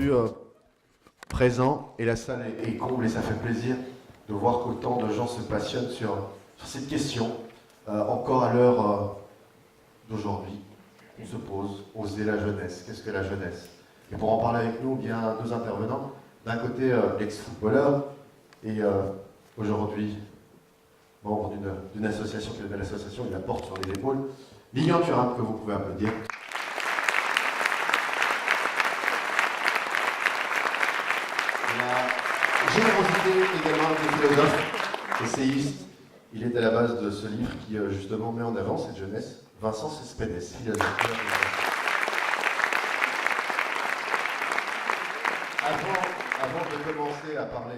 vu présents et la salle est comble et ça fait plaisir de voir qu'autant de gens se passionnent sur cette question, encore à l'heure d'aujourd'hui. On se pose, oser la jeunesse, qu'est-ce que la jeunesse? Et pour en parler avec nous, bien deux intervenants. D'un côté, l'ex-footballeur et aujourd'hui membre d'une association qui est une belle association, il la porte sur les épaules. Lilian Thuram, que vous pouvez applaudir. La générosité également des philosophes, essayiste. Il est à la base de ce livre qui justement met en avant cette jeunesse. Vincent Cespedes, philosophe. Avant de commencer à parler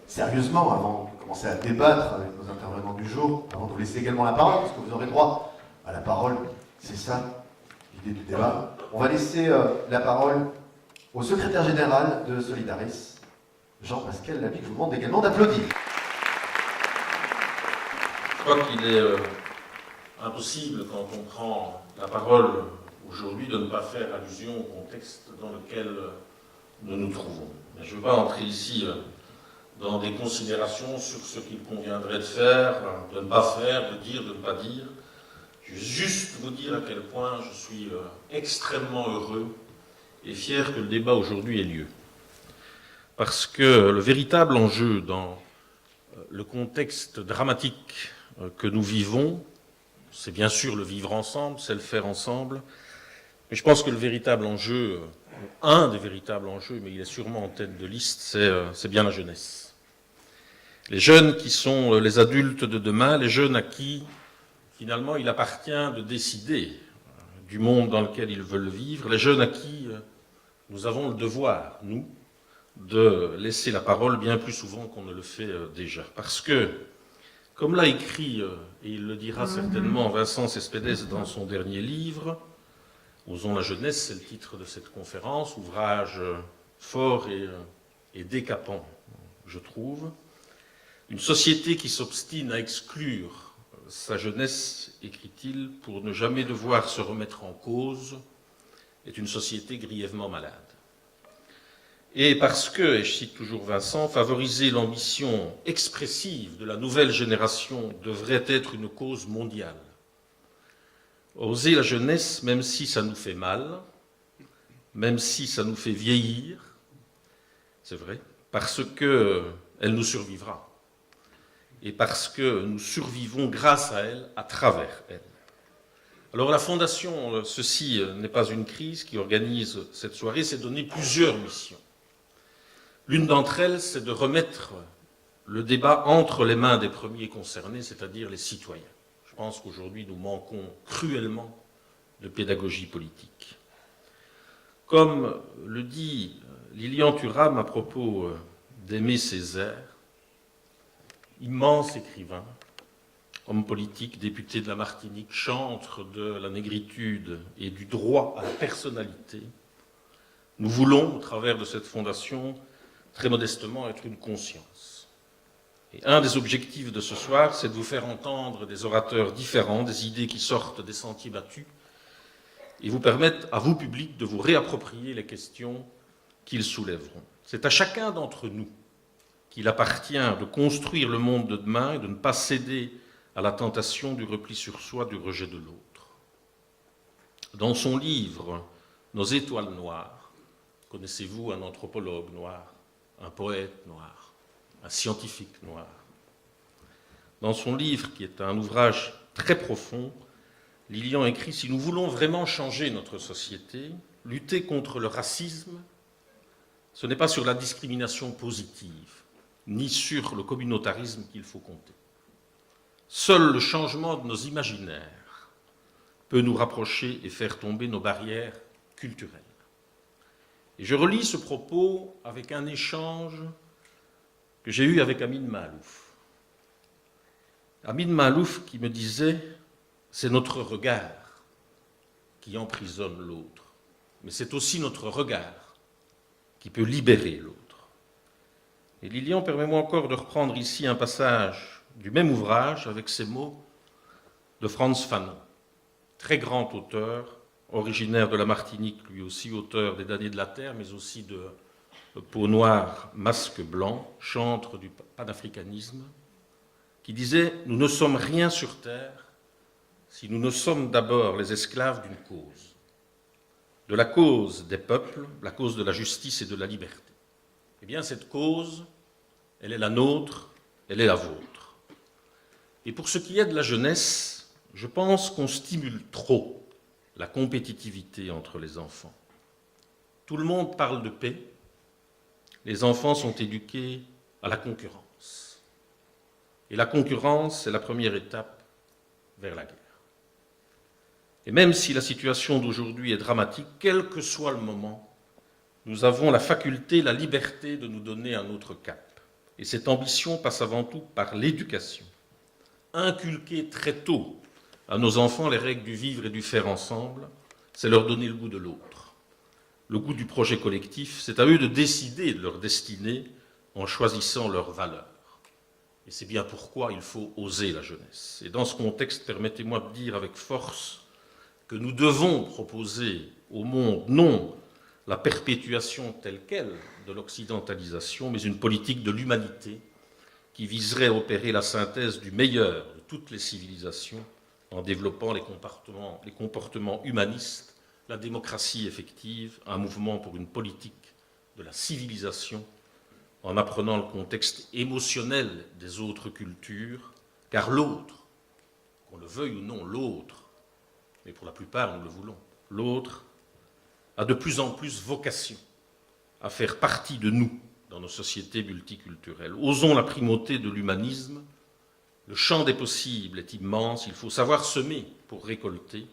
sérieusement, avant de commencer à débattre avec nos intervenants du jour, avant de vous laisser également la parole, parce que vous aurez droit à la parole, c'est ça l'idée du débat. On va laisser la parole au secrétaire général de Solidaris, Jean-Pascal Laby, que je vous demande également d'applaudir. Je crois qu'il est impossible, quand on prend la parole aujourd'hui, de ne pas faire allusion au contexte dans lequel nous nous trouvons. Mais je ne veux pas entrer ici dans des considérations sur ce qu'il conviendrait de faire, de ne pas faire, de dire, de ne pas dire. Je veux juste vous dire à quel point je suis extrêmement heureux et fier que le débat aujourd'hui ait lieu. Parce que le véritable enjeu dans le contexte dramatique que nous vivons, c'est bien sûr le vivre ensemble, c'est le faire ensemble, mais je pense que le véritable enjeu, un des véritables enjeux, mais il est sûrement en tête de liste, c'est bien la jeunesse. Les jeunes qui sont les adultes de demain, les jeunes à qui, finalement, il appartient de décider du monde dans lequel ils veulent vivre, les jeunes à qui nous avons le devoir, nous, de laisser la parole bien plus souvent qu'on ne le fait déjà. Parce que, comme l'a écrit, et il le dira certainement Vincent Cespedes dans son dernier livre, Osons la jeunesse, c'est le titre de cette conférence, ouvrage fort et décapant, je trouve. Une société qui s'obstine à exclure sa jeunesse, écrit-il, pour ne jamais devoir se remettre en cause, est une société grièvement malade. Et parce que, et je cite toujours Vincent, favoriser l'ambition expressive de la nouvelle génération devrait être une cause mondiale. Oser la jeunesse, même si ça nous fait mal, même si ça nous fait vieillir, c'est vrai, parce qu'elle nous survivra. Et parce que nous survivons grâce à elle, à travers elle. Alors la Fondation, ceci n'est pas une crise, qui organise cette soirée, s'est donné plusieurs missions. L'une d'entre elles, c'est de remettre le débat entre les mains des premiers concernés, c'est-à-dire les citoyens. Je pense qu'aujourd'hui, nous manquons cruellement de pédagogie politique. Comme le dit Lilian Thuram à propos d'Aimé Césaire, immense écrivain, homme politique, député de la Martinique, chantre de la négritude et du droit à la personnalité, nous voulons, au travers de cette fondation, très modestement, être une conscience. Et un des objectifs de ce soir, c'est de vous faire entendre des orateurs différents, des idées qui sortent des sentiers battus, et vous permettre, à vous, public, de vous réapproprier les questions qu'ils soulèveront. C'est à chacun d'entre nous qu'il appartient de construire le monde de demain et de ne pas céder à la tentation du repli sur soi, du rejet de l'autre. Dans son livre « Nos étoiles noires », connaissez-vous un anthropologue noir, un poète noir, un scientifique noir? Dans son livre, qui est un ouvrage très profond, Lilian écrit « Si nous voulons vraiment changer notre société, lutter contre le racisme, ce n'est pas sur la discrimination positive, ni sur le communautarisme qu'il faut compter. Seul le changement de nos imaginaires peut nous rapprocher et faire tomber nos barrières culturelles. » Et je relis ce propos avec un échange que j'ai eu avec Amin Maalouf. Amin Maalouf qui me disait « C'est notre regard qui emprisonne l'autre, mais c'est aussi notre regard qui peut libérer l'autre. » Et Lilian, permets-moi encore de reprendre ici un passage du même ouvrage avec ces mots de Frantz Fanon, très grand auteur originaire de la Martinique, lui aussi auteur des Damnés de la Terre, mais aussi de Peau noire, masque blanc, chantre du panafricanisme, qui disait « Nous ne sommes rien sur terre si nous ne sommes d'abord les esclaves d'une cause, de la cause des peuples, la cause de la justice et de la liberté. » Eh bien, cette cause, elle est la nôtre, elle est la vôtre. Et pour ce qui est de la jeunesse, je pense qu'on stimule trop la compétitivité entre les enfants. Tout le monde parle de paix. Les enfants sont éduqués à la concurrence. Et la concurrence, c'est la première étape vers la guerre. Et même si la situation d'aujourd'hui est dramatique, quel que soit le moment, nous avons la faculté, la liberté de nous donner un autre cap. Et cette ambition passe avant tout par l'éducation. Inculquer très tôt à nos enfants les règles du vivre et du faire ensemble, c'est leur donner le goût de l'autre. Le goût du projet collectif, c'est à eux de décider de leur destinée en choisissant leurs valeurs. Et c'est bien pourquoi il faut oser la jeunesse. Et dans ce contexte, permettez-moi de dire avec force que nous devons proposer au monde non la perpétuation telle quelle de l'occidentalisation, mais une politique de l'humanité qui viserait à opérer la synthèse du meilleur de toutes les civilisations en développant les comportements humanistes, la démocratie effective, un mouvement pour une politique de la civilisation, en apprenant le contexte émotionnel des autres cultures, car l'autre, qu'on le veuille ou non, l'autre, mais pour la plupart nous le voulons, l'autre a de plus en plus vocation à faire partie de nous dans nos sociétés multiculturelles. Osons la primauté de l'humanisme. Le champ des possibles est immense, il faut savoir semer pour récolter.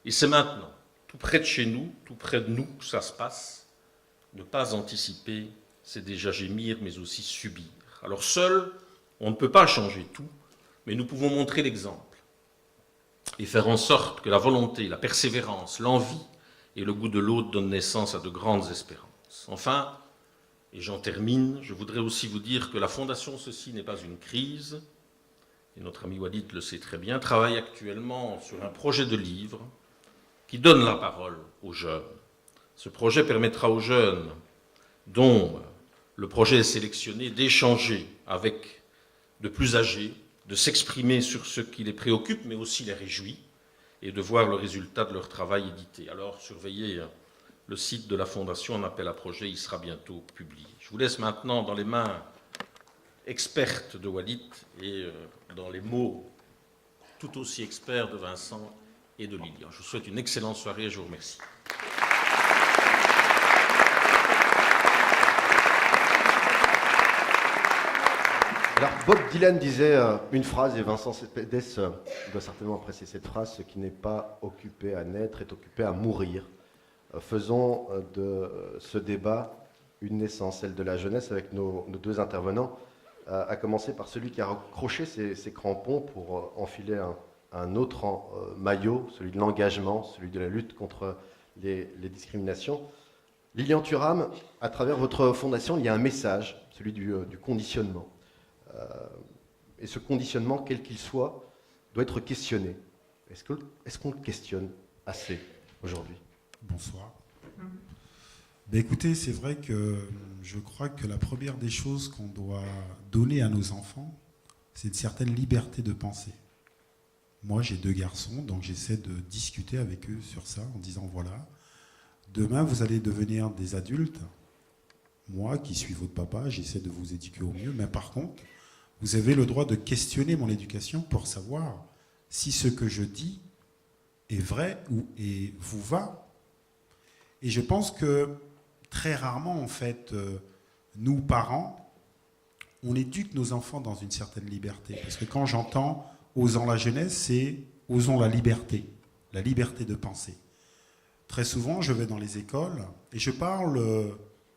Et c'est maintenant, tout près de chez nous, tout près de nous que ça se passe. Ne pas anticiper, c'est déjà gémir, mais aussi subir. Alors seul, on ne peut pas changer tout, mais nous pouvons montrer l'exemple et faire en sorte que la volonté, la persévérance, l'envie et le goût de l'autre donnent naissance à de grandes espérances. Enfin, et j'en termine, je voudrais aussi vous dire que la Fondation Ceci n'est pas une crise, et notre ami Walid le sait très bien, travaille actuellement sur un projet de livre qui donne la parole aux jeunes. Ce projet permettra aux jeunes dont le projet est sélectionné d'échanger avec de plus âgés, de s'exprimer sur ce qui les préoccupe, mais aussi les réjouit, et de voir le résultat de leur travail édité. Alors, surveillez le site de la Fondation, un appel à projet, il sera bientôt publié. Je vous laisse maintenant dans les mains expertes de Walid et dans les mots tout aussi experts de Vincent et de Lilian. Je vous souhaite une excellente soirée et je vous remercie. Alors, Bob Dylan disait une phrase, et Vincent Cespedes doit certainement apprécier cette phrase: ce qui n'est pas occupé à naître est occupé à mourir. Faisons de ce débat une naissance, celle de la jeunesse, avec nos deux intervenants, à commencer par celui qui a accroché ses crampons pour enfiler un autre maillot, celui de l'engagement, celui de la lutte contre les discriminations. Lilian Thuram, à travers votre fondation, il y a un message, celui du conditionnement. Et ce conditionnement, quel qu'il soit, doit être questionné. Est-ce qu'on le questionne assez aujourd'hui ? Bonsoir. Ben écoutez, c'est vrai que je crois que la première des choses qu'on doit donner à nos enfants, c'est une certaine liberté de penser. Moi, j'ai 2 garçons, donc j'essaie de discuter avec eux sur ça, en disant voilà, demain vous allez devenir des adultes. Moi, qui suis votre papa, j'essaie de vous éduquer au mieux, mais par contre, vous avez le droit de questionner mon éducation pour savoir si ce que je dis est vrai et vous va. Et je pense que très rarement, en fait, nous, parents, on éduque nos enfants dans une certaine liberté. Parce que quand j'entends « osons la jeunesse », c'est « osons la liberté de penser ». Très souvent, je vais dans les écoles et je parle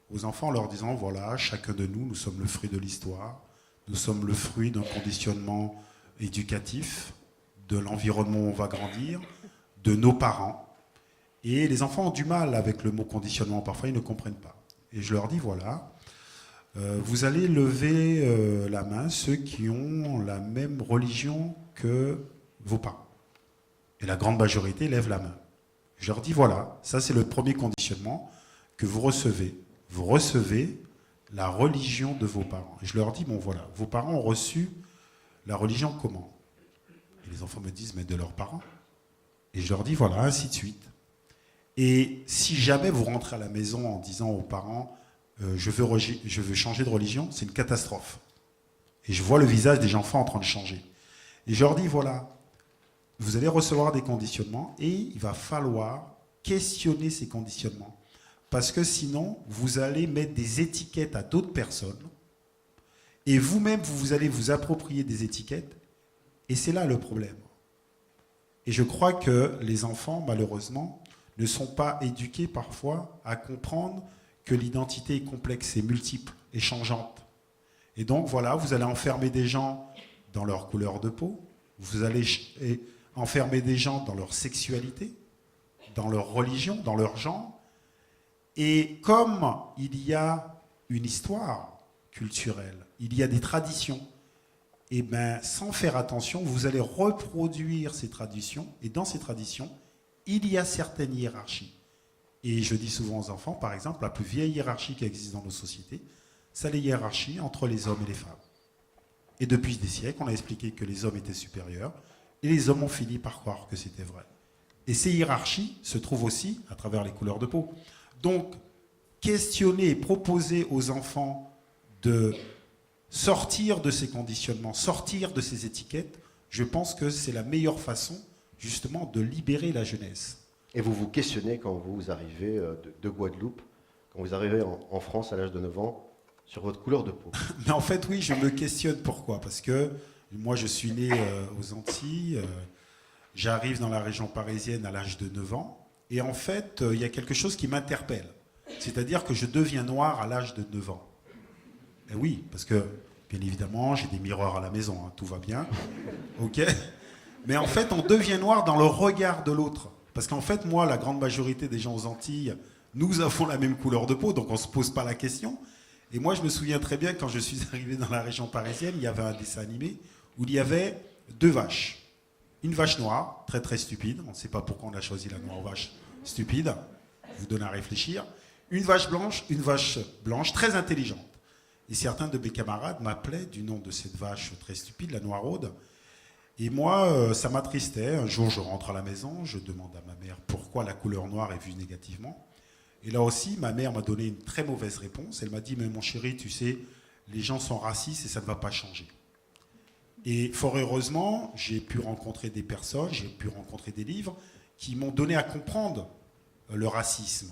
aux enfants en leur disant « voilà, chacun de nous, nous sommes le fruit de l'histoire, nous sommes le fruit d'un conditionnement éducatif, de l'environnement où on va grandir, de nos parents. » Et les enfants ont du mal avec le mot conditionnement. Parfois, ils ne comprennent pas. Et je leur dis, voilà, vous allez lever la main ceux qui ont la même religion que vos parents. Et la grande majorité lève la main. Je leur dis, voilà, ça c'est le premier conditionnement que vous recevez. Vous recevez la religion de vos parents. Et je leur dis, bon voilà, vos parents ont reçu la religion comment? Et les enfants me disent, mais de leurs parents. Et je leur dis, voilà, ainsi de suite. Et si jamais vous rentrez à la maison en disant aux parents, je veux changer de religion, c'est une catastrophe. Et je vois le visage des enfants en train de changer. Et je leur dis, voilà, vous allez recevoir des conditionnements et il va falloir questionner ces conditionnements. Parce que sinon, vous allez mettre des étiquettes à d'autres personnes et vous-même, vous allez vous approprier des étiquettes et c'est là le problème. Et je crois que les enfants, malheureusement, ne sont pas éduqués parfois à comprendre que l'identité est complexe et multiple et changeante. Et donc, voilà, vous allez enfermer des gens dans leur couleur de peau, vous allez enfermer des gens dans leur sexualité, dans leur religion, dans leur genre. Et comme il y a une histoire culturelle, il y a des traditions, et bien, sans faire attention, vous allez reproduire ces traditions. Et dans ces traditions, il y a certaines hiérarchies. Et je dis souvent aux enfants, par exemple, la plus vieille hiérarchie qui existe dans nos sociétés, c'est les hiérarchies entre les hommes et les femmes. Et depuis des siècles, on a expliqué que les hommes étaient supérieurs, et les hommes ont fini par croire que c'était vrai. Et ces hiérarchies se trouvent aussi à travers les couleurs de peau. Donc, questionner et proposer aux enfants de sortir de ces conditionnements, sortir de ces étiquettes, je pense que c'est la meilleure façon, justement, de libérer la jeunesse. Et vous vous questionnez quand vous arrivez de Guadeloupe, quand vous arrivez en France à l'âge de 9 ans, sur votre couleur de peau? Mais en fait, oui, je me questionne. Pourquoi? Parce que moi, je suis né aux Antilles, j'arrive dans la région parisienne à l'âge de 9 ans, et en fait, il y a quelque chose qui m'interpelle. C'est-à-dire que je deviens noir à l'âge de 9 ans. Et oui, parce que, bien évidemment, j'ai des miroirs à la maison, hein, tout va bien. Ok. Mais en fait, on devient noir dans le regard de l'autre. Parce qu'en fait, moi, la grande majorité des gens aux Antilles, nous avons la même couleur de peau, donc on ne se pose pas la question. Et moi, je me souviens très bien, quand je suis arrivé dans la région parisienne, il y avait un dessin animé où il y avait 2 vaches. Une vache noire, très très stupide, on ne sait pas pourquoi on a choisi la noire vache stupide, je vous donne à réfléchir. Une vache blanche, très intelligente. Et certains de mes camarades m'appelaient du nom de cette vache très stupide, la noiraude. Et moi, ça m'attristait. Un jour, je rentre à la maison, je demande à ma mère pourquoi la couleur noire est vue négativement. Et là aussi, ma mère m'a donné une très mauvaise réponse. Elle m'a dit, mais mon chéri, tu sais, les gens sont racistes et ça ne va pas changer. Et fort heureusement, j'ai pu rencontrer des personnes, j'ai pu rencontrer des livres qui m'ont donné à comprendre le racisme,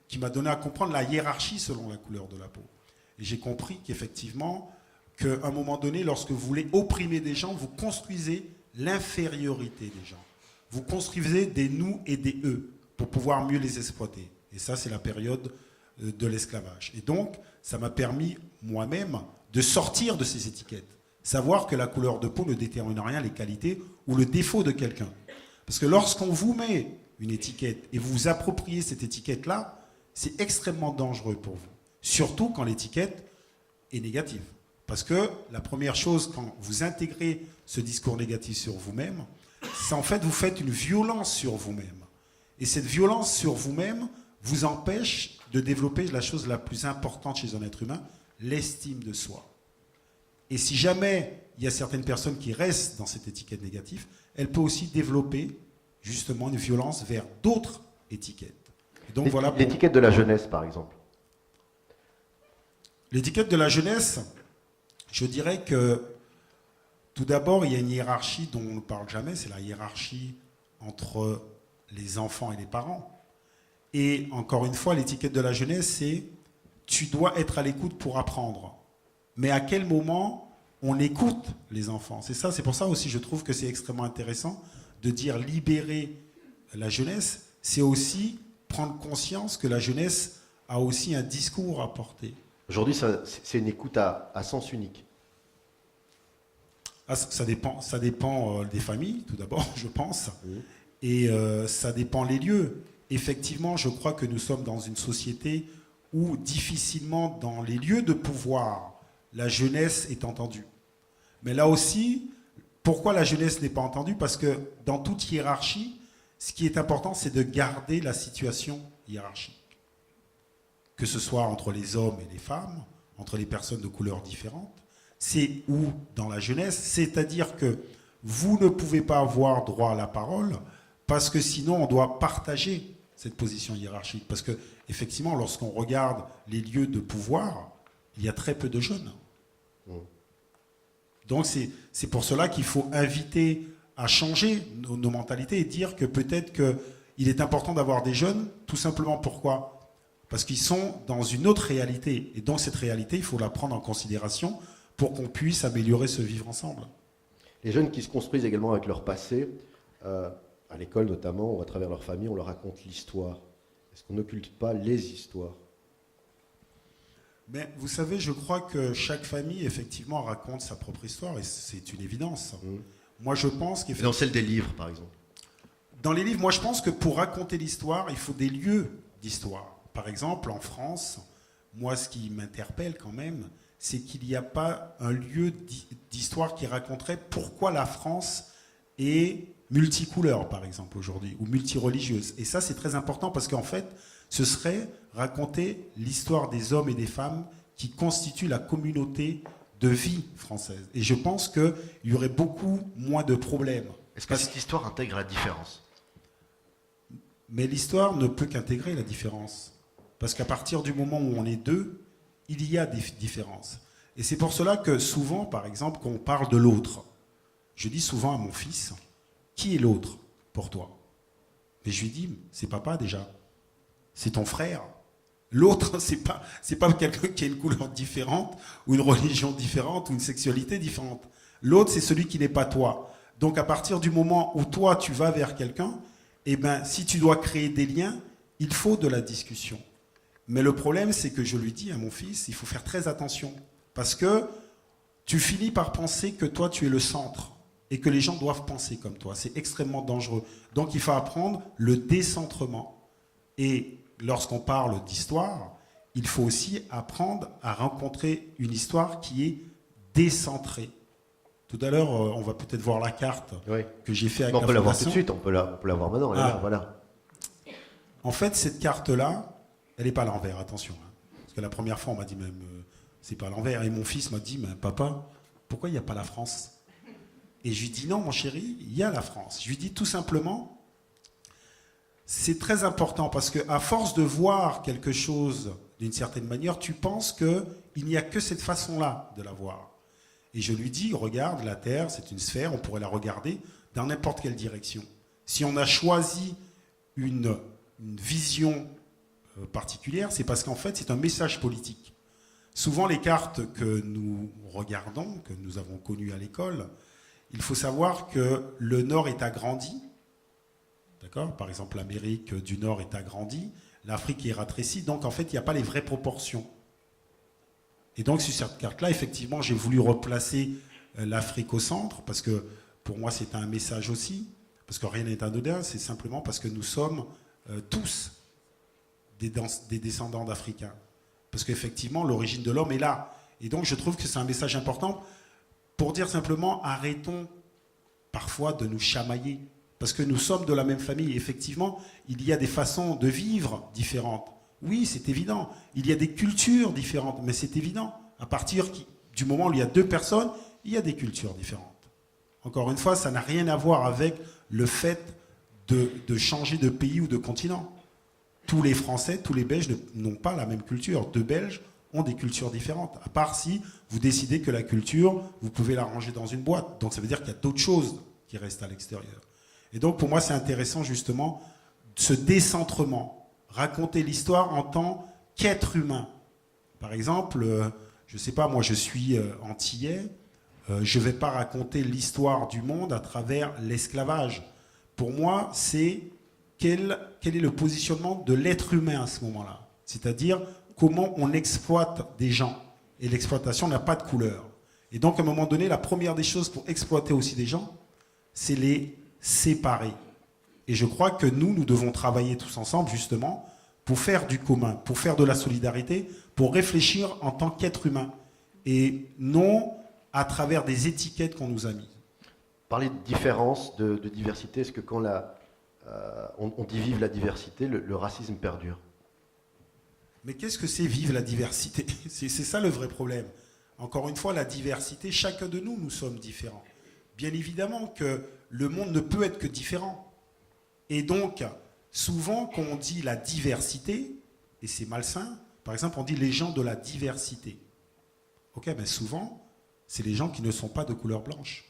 qui m'a donné à comprendre la hiérarchie selon la couleur de la peau. Et j'ai compris qu'effectivement, qu'à un moment donné, lorsque vous voulez opprimer des gens, vous construisez l'infériorité des gens. Vous construisez des nous et des eux pour pouvoir mieux les exploiter. Et ça, c'est la période de l'esclavage. Et donc, ça m'a permis moi-même de sortir de ces étiquettes. Savoir que la couleur de peau ne détermine rien les qualités ou le défaut de quelqu'un. Parce que lorsqu'on vous met une étiquette et vous vous appropriez cette étiquette-là, c'est extrêmement dangereux pour vous. Surtout quand l'étiquette est négative. Parce que la première chose, quand vous intégrez ce discours négatif sur vous-même, c'est en fait, vous faites une violence sur vous-même. Et cette violence sur vous-même vous empêche de développer la chose la plus importante chez un être humain, l'estime de soi. Et si jamais il y a certaines personnes qui restent dans cette étiquette négative, elle peut aussi développer justement une violence vers d'autres étiquettes. Et donc, voilà pour... L'étiquette de la jeunesse, par exemple. L'étiquette de la jeunesse, je dirais que tout d'abord, il y a une hiérarchie dont on ne parle jamais, c'est la hiérarchie entre les enfants et les parents. Et encore une fois, l'étiquette de la jeunesse, c'est tu dois être à l'écoute pour apprendre. Mais à quel moment on écoute les enfants? C'est ça, c'est pour ça aussi je trouve que c'est extrêmement intéressant de dire libérer la jeunesse, c'est aussi prendre conscience que la jeunesse a aussi un discours à porter. Aujourd'hui, c'est une écoute à sens unique. Ah, ça dépend des familles, tout d'abord, je pense. Oui. Et ça dépend les lieux. Effectivement, je crois que nous sommes dans une société où difficilement, dans les lieux de pouvoir, la jeunesse est entendue. Mais là aussi, pourquoi la jeunesse n'est pas entendue? Parce que dans toute hiérarchie, Ce qui est important, c'est de garder la situation hiérarchique. Que ce soit entre les hommes et les femmes, entre les personnes de couleurs différentes, c'est où dans la jeunesse, c'est-à-dire que vous ne pouvez pas avoir droit à la parole parce que sinon on doit partager cette position hiérarchique. Parce que effectivement, lorsqu'on regarde les lieux de pouvoir, il y a très peu de jeunes. Donc c'est pour cela qu'il faut inviter à changer nos mentalités et dire que peut-être qu'il est important d'avoir des jeunes, tout simplement pourquoi ? Parce qu'ils sont dans une autre réalité. Et dans cette réalité, il faut la prendre en considération pour qu'on puisse améliorer ce vivre ensemble. Les jeunes qui se construisent également avec leur passé, à l'école notamment, ou à travers leur famille, on leur raconte l'histoire. Est-ce qu'on n'occulte pas les histoires ? Mais vous savez, je crois que chaque famille, effectivement, raconte sa propre histoire, et c'est une évidence. Moi, je pense qu'effectivement... Dans celle des livres, par exemple. Dans les livres, moi, je pense que pour raconter l'histoire, il faut des lieux d'histoire. Par exemple, en France, moi, ce qui m'interpelle quand même, c'est qu'il n'y a pas un lieu d'histoire qui raconterait pourquoi la France est multicouleur, par exemple, aujourd'hui, ou multireligieuse. Et ça, c'est très important parce qu'en fait, ce serait raconter l'histoire des hommes et des femmes qui constituent la communauté de vie française. Et je pense qu'il y aurait beaucoup moins de problèmes. Est-ce que cette histoire intègre la différence ? Mais l'histoire ne peut qu'intégrer la différence. Parce qu'à partir du moment où on est deux, il y a des différences. Et c'est pour cela que souvent, par exemple, quand on parle de l'autre, je dis souvent à mon fils, qui est l'autre pour toi ? Et je lui dis, c'est papa déjà. C'est ton frère. L'autre, c'est pas quelqu'un qui a une couleur différente, ou une religion différente, ou une sexualité différente. L'autre, c'est celui qui n'est pas toi. Donc à partir du moment où toi, tu vas vers quelqu'un, eh ben, si tu dois créer des liens, il faut de la discussion. Mais le problème, c'est que je lui dis à mon fils, il faut faire très attention. Parce que tu finis par penser que toi, tu es le centre. Et que les gens doivent penser comme toi. C'est extrêmement dangereux. Donc il faut apprendre le décentrement. Et lorsqu'on parle d'histoire, il faut aussi apprendre à rencontrer une histoire qui est décentrée. Tout à l'heure, on va peut-être voir la carte que j'ai fait avec la Fondation. On peut la voir tout de suite, on peut la voir maintenant. Elle est là, voilà. En fait, cette carte-là, elle n'est pas à l'envers, attention. Parce que la première fois, on m'a dit même, c'est pas à l'envers. Et mon fils m'a dit, mais papa, pourquoi il n'y a pas la France ? Et je lui dis, non, mon chéri, il y a la France. Je lui dis tout simplement, c'est très important parce qu'à force de voir quelque chose d'une certaine manière, tu penses qu'il n'y a que cette façon-là de la voir. Et je lui dis, regarde, la Terre, c'est une sphère, on pourrait la regarder dans n'importe quelle direction. Si on a choisi une vision particulière, c'est parce qu'en fait, c'est un message politique. Souvent, les cartes que nous regardons, que nous avons connues à l'école, il faut savoir que le Nord est agrandi. D'accord ? Par exemple, l'Amérique du Nord est agrandie, l'Afrique est rétrécie, donc en fait, il n'y a pas les vraies proportions. Et donc, sur cette carte-là, effectivement, j'ai voulu replacer l'Afrique au centre, parce que pour moi, c'est un message aussi, parce que rien n'est anodin, c'est simplement parce que nous sommes tous des descendants d'Africains. Parce qu'effectivement, l'origine de l'homme est là. Et donc, je trouve que c'est un message important pour dire simplement, arrêtons parfois de nous chamailler. Parce que nous sommes de la même famille. Effectivement, il y a des façons de vivre différentes. Oui, c'est évident. Il y a des cultures différentes, mais c'est évident. À partir du moment où il y a deux personnes, il y a des cultures différentes. Encore une fois, ça n'a rien à voir avec le fait de changer de pays ou de continent. Tous les Français, tous les Belges n'ont pas la même culture. Deux Belges ont des cultures différentes. À part si vous décidez que la culture, vous pouvez la ranger dans une boîte. Donc ça veut dire qu'il y a d'autres choses qui restent à l'extérieur. Et donc pour moi, c'est intéressant justement ce décentrement. Raconter l'histoire en tant qu'être humain. Par exemple, je ne sais pas, moi je suis antillais, je ne vais pas raconter l'histoire du monde à travers l'esclavage. Pour moi, c'est quel est le positionnement de l'être humain à ce moment-là. C'est-à-dire comment on exploite des gens. Et l'exploitation n'a pas de couleur. Et donc à un moment donné, la première des choses pour exploiter aussi des gens, c'est les séparer. Et je crois que nous devons travailler tous ensemble, justement, pour faire du commun, pour faire de la solidarité, pour réfléchir en tant qu'être humain, et non à travers des étiquettes qu'on nous a mises. Parler de différence, de diversité, est-ce que quand on dit vive la diversité, le racisme perdure. Mais qu'est-ce que c'est vivre la diversité? C'est ça le vrai problème. Encore une fois, la diversité, chacun de nous, nous sommes différents. Bien évidemment que le monde ne peut être que différent. Et donc, souvent, quand on dit la diversité, et c'est malsain, par exemple, on dit les gens de la diversité. Ok, mais souvent, c'est les gens qui ne sont pas de couleur blanche.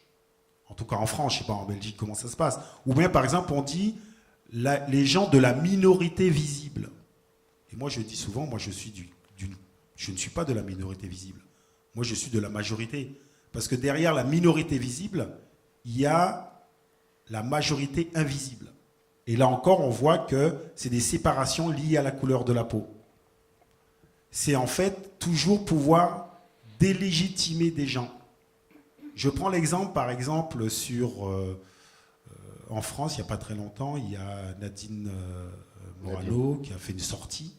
En tout cas en France, je ne sais pas en Belgique comment ça se passe. Ou bien, par exemple, on dit les gens de la minorité visible. Et moi, je dis souvent, moi, je ne suis pas de la minorité visible. Moi, je suis de la majorité. Parce que derrière la minorité visible, il y a la majorité invisible. Et là encore, on voit que c'est des séparations liées à la couleur de la peau. C'est en fait toujours pouvoir délégitimer des gens. Je prends l'exemple, par exemple, en France, il n'y a pas très longtemps, il y a Nadine Morano qui a fait une sortie.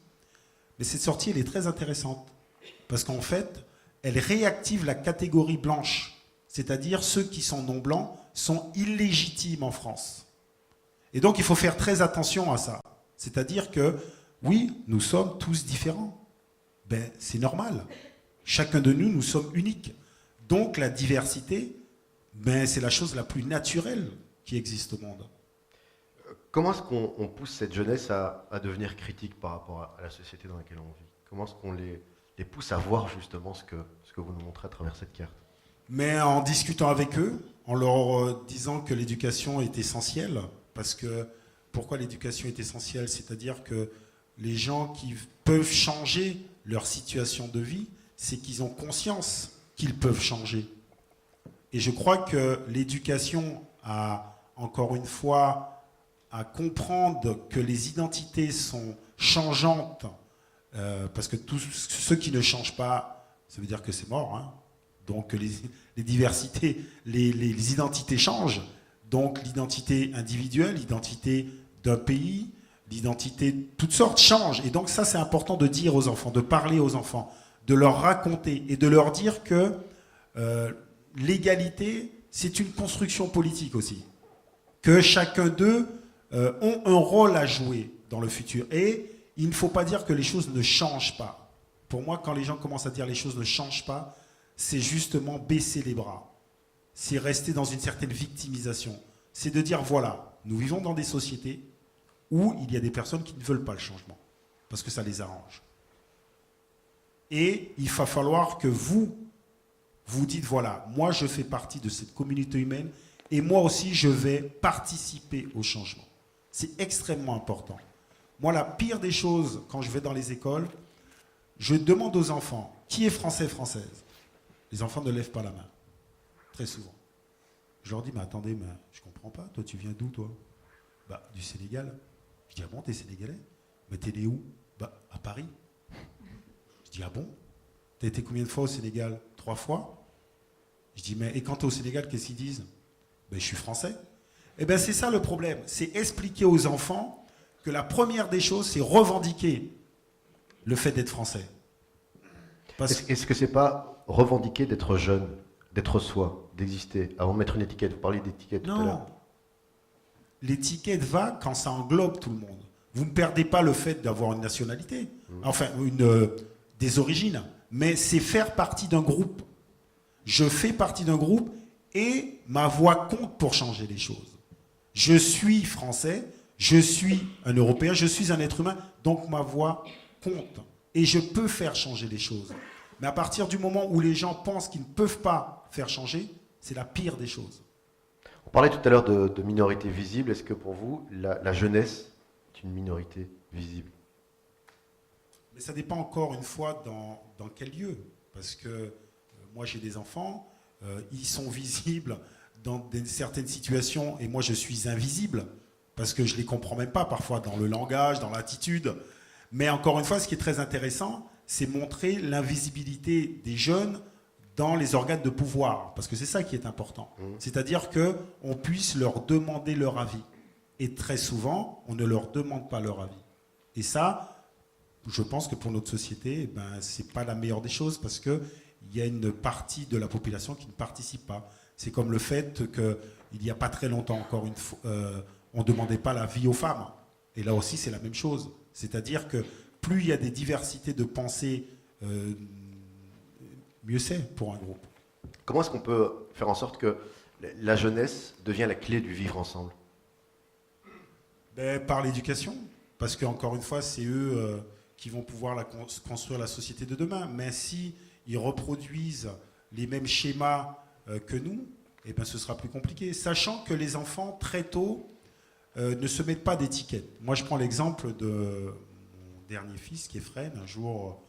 Mais cette sortie, elle est très intéressante. Parce qu'en fait, elle réactive la catégorie blanche. C'est-à-dire ceux qui sont non blancs sont illégitimes en France. Et donc, il faut faire très attention à ça. C'est-à-dire que, oui, nous sommes tous différents. Ben, c'est normal. Chacun de nous, nous sommes uniques. Donc, la diversité, ben, c'est la chose la plus naturelle qui existe au monde. Comment est-ce qu'on pousse cette jeunesse à devenir critique par rapport à la société dans laquelle on vit? Comment est-ce qu'on les pousse à voir justement ce que vous nous montrez à travers cette carte? Mais en discutant avec eux, en leur disant que l'éducation est essentielle, parce que pourquoi l'éducation est essentielle? C'est-à-dire que les gens qui peuvent changer leur situation de vie, c'est qu'ils ont conscience qu'ils peuvent changer. Et je crois que l'éducation a, encore une fois, à comprendre que les identités sont changeantes, parce que tous ceux qui ne changent pas, ça veut dire que c'est mort, hein. Donc les diversités, les identités changent. Donc l'identité individuelle, l'identité d'un pays, l'identité, toutes sortes changent. Et donc ça, c'est important de dire aux enfants, de parler aux enfants, de leur raconter et de leur dire que l'égalité, c'est une construction politique aussi. Que chacun d'eux ont un rôle à jouer dans le futur. Et il ne faut pas dire que les choses ne changent pas. Pour moi, quand les gens commencent à dire les choses ne changent pas, c'est justement baisser les bras. C'est rester dans une certaine victimisation. C'est de dire, voilà, nous vivons dans des sociétés où il y a des personnes qui ne veulent pas le changement, parce que ça les arrange. Et il va falloir que vous dites, voilà, moi je fais partie de cette communauté humaine, et moi aussi je vais participer au changement. C'est extrêmement important. Moi, la pire des choses, quand je vais dans les écoles, je demande aux enfants, qui est français, française? Les enfants ne lèvent pas la main, très souvent. Je leur dis, mais attendez, mais je ne comprends pas, toi tu viens d'où toi? Bah, du Sénégal. Je dis, ah bon, t'es sénégalais? Mais t'es né où? Bah, à Paris. Je dis, ah bon? T'as été combien de fois au Sénégal? 3 fois? Je dis, mais et quand t'es au Sénégal, qu'est-ce qu'ils disent? Ben, je suis français. Eh bien, c'est ça le problème, c'est expliquer aux enfants que la première des choses, c'est revendiquer le fait d'être français. Est-ce que c'est pas revendiquer d'être jeune, d'être soi, d'exister, avant de mettre une étiquette? Vous parliez d'étiquette tout à l'heure. Non. L'étiquette va quand ça englobe tout le monde. Vous ne perdez pas le fait d'avoir une nationalité, enfin des origines, mais c'est faire partie d'un groupe. Je fais partie d'un groupe et ma voix compte pour changer les choses. Je suis français, je suis un Européen, je suis un être humain, donc ma voix compte. Et je peux faire changer les choses. Mais à partir du moment où les gens pensent qu'ils ne peuvent pas faire changer, c'est la pire des choses. On parlait tout à l'heure de minorité visible. Est-ce que pour vous, la jeunesse est une minorité visible? Mais ça dépend encore une fois dans quel lieu. Parce que moi j'ai des enfants, ils sont visibles dans certaines situations et moi je suis invisible parce que je ne les comprends même pas parfois dans le langage, dans l'attitude. Mais encore une fois, ce qui est très intéressant, c'est montrer l'invisibilité des jeunes dans les organes de pouvoir, parce que c'est ça qui est important. C'est-à-dire qu'on puisse leur demander leur avis. Et très souvent, on ne leur demande pas leur avis. Et ça, je pense que pour notre société, ce n'est pas la meilleure des choses, parce qu'il y a une partie de la population qui ne participe pas. C'est comme le fait qu'il n'y a pas très longtemps, encore on ne demandait pas la vie aux femmes. Et là aussi, c'est la même chose. C'est-à-dire que plus il y a des diversités de pensées, mieux c'est pour un groupe. Comment est-ce qu'on peut faire en sorte que la jeunesse devient la clé du vivre ensemble? Par l'éducation. Parce qu'encore une fois, c'est eux qui vont pouvoir construire la société de demain. Mais si ils reproduisent les mêmes schémas que nous, eh ben, ce sera plus compliqué. Sachant que les enfants, très tôt, ne se mettent pas d'étiquette. Moi, je prends l'exemple de mon dernier fils, qui est Fred. Un jour,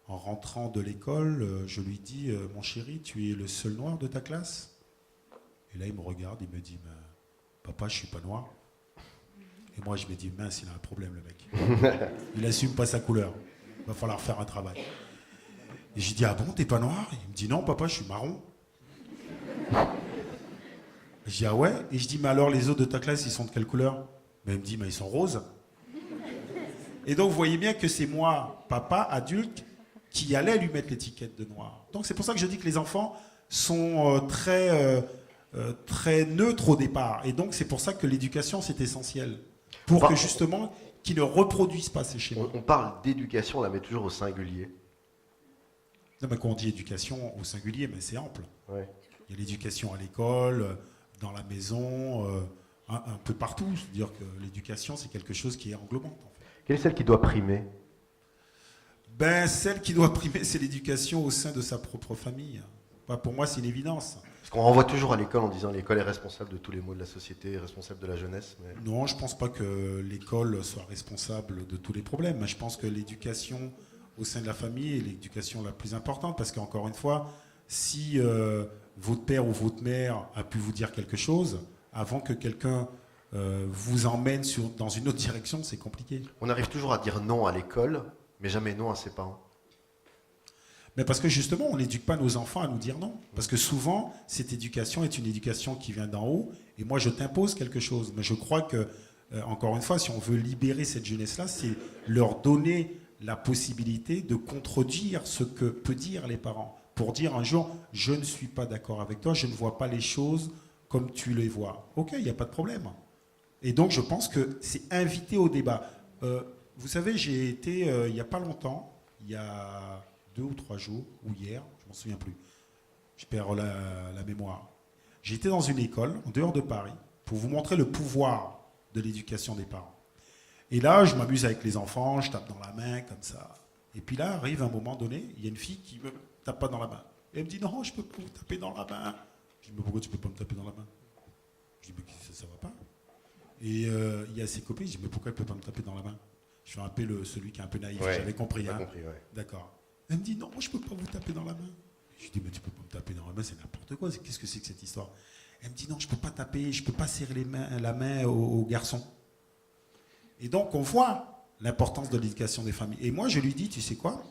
en rentrant de l'école, je lui dis « Mon chéri, tu es le seul noir de ta classe ?» Et là, il me regarde, il me dit « Papa, je ne suis pas noir. » Et moi, je me dis « Mince, il a un problème, le mec. Il n'assume pas sa couleur. Il va falloir faire un travail. » Et je lui dis « Ah bon, t'es pas noir ?» Il me dit « Non, papa, je suis marron. » Je dis « Ah ouais ?» Et je dis « Mais alors, les autres de ta classe, ils sont de quelle couleur ?» Il me dit « Mais ils sont roses. » Et donc, vous voyez bien que c'est moi, papa, adulte, qui allait lui mettre l'étiquette de noir. Donc, c'est pour ça que je dis que les enfants sont très neutres au départ. Et donc, c'est pour ça que l'éducation, c'est essentiel. Pour que, justement, qu'ils ne reproduisent pas ces schémas. On parle d'éducation, on la met toujours au singulier. Non, mais quand on dit éducation au singulier, mais c'est ample. Ouais. Il y a l'éducation à l'école, dans la maison, un peu partout. C'est-à-dire que l'éducation, c'est quelque chose qui est englobant. En fait. Quelle est celle qui doit primer? Celle qui doit primer, c'est l'éducation au sein de sa propre famille. Pour moi, c'est une évidence. Parce qu'on renvoie toujours à l'école en disant l'école est responsable de tous les maux de la société, responsable de la jeunesse. Mais... Non, je ne pense pas que l'école soit responsable de tous les problèmes. Je pense que l'éducation au sein de la famille est l'éducation la plus importante. Parce qu'encore une fois, si votre père ou votre mère a pu vous dire quelque chose, avant que quelqu'un vous emmène dans une autre direction, c'est compliqué. On arrive toujours à dire non à l'école, mais jamais non à ses parents. Mais parce que justement, on n'éduque pas nos enfants à nous dire non. Parce que souvent, cette éducation est une éducation qui vient d'en haut. Et moi, je t'impose quelque chose. Mais je crois que, encore une fois, si on veut libérer cette jeunesse-là, c'est leur donner la possibilité de contredire ce que peuvent dire les parents. Pour dire un jour, je ne suis pas d'accord avec toi, je ne vois pas les choses comme tu les vois. Ok, il n'y a pas de problème. Et donc, je pense que c'est inviter au débat. Vous savez, j'ai été, il n'y a pas longtemps, il y a 2 ou 3 jours, ou hier, je ne m'en souviens plus, je perds la mémoire. J'étais dans une école, en dehors de Paris, pour vous montrer le pouvoir de l'éducation des parents. Et là, je m'amuse avec les enfants, je tape dans la main, comme ça. Et puis là, arrive un moment donné, il y a une fille qui me tape pas dans la main. Et elle me dit, non, je ne peux pas vous taper dans la main. Je dis, mais pourquoi tu ne peux pas me taper dans la main? Je dis, mais ça ne va pas. Et il y a ses copines, je dis, mais pourquoi elle ne peut pas me taper dans la main? Je fais un peu celui qui est un peu naïf, ouais, j'avais compris. Hein. Compris, ouais. D'accord. Elle me dit, non, moi je ne peux pas vous taper dans la main. Je dis, mais tu ne peux pas me taper dans la main, c'est n'importe quoi. Qu'est-ce que c'est que cette histoire? Elle me dit, non, je ne peux pas taper, je ne peux pas serrer la main aux garçons. Et donc, on voit l'importance de l'éducation des familles. Et moi, je lui dis, tu sais quoi?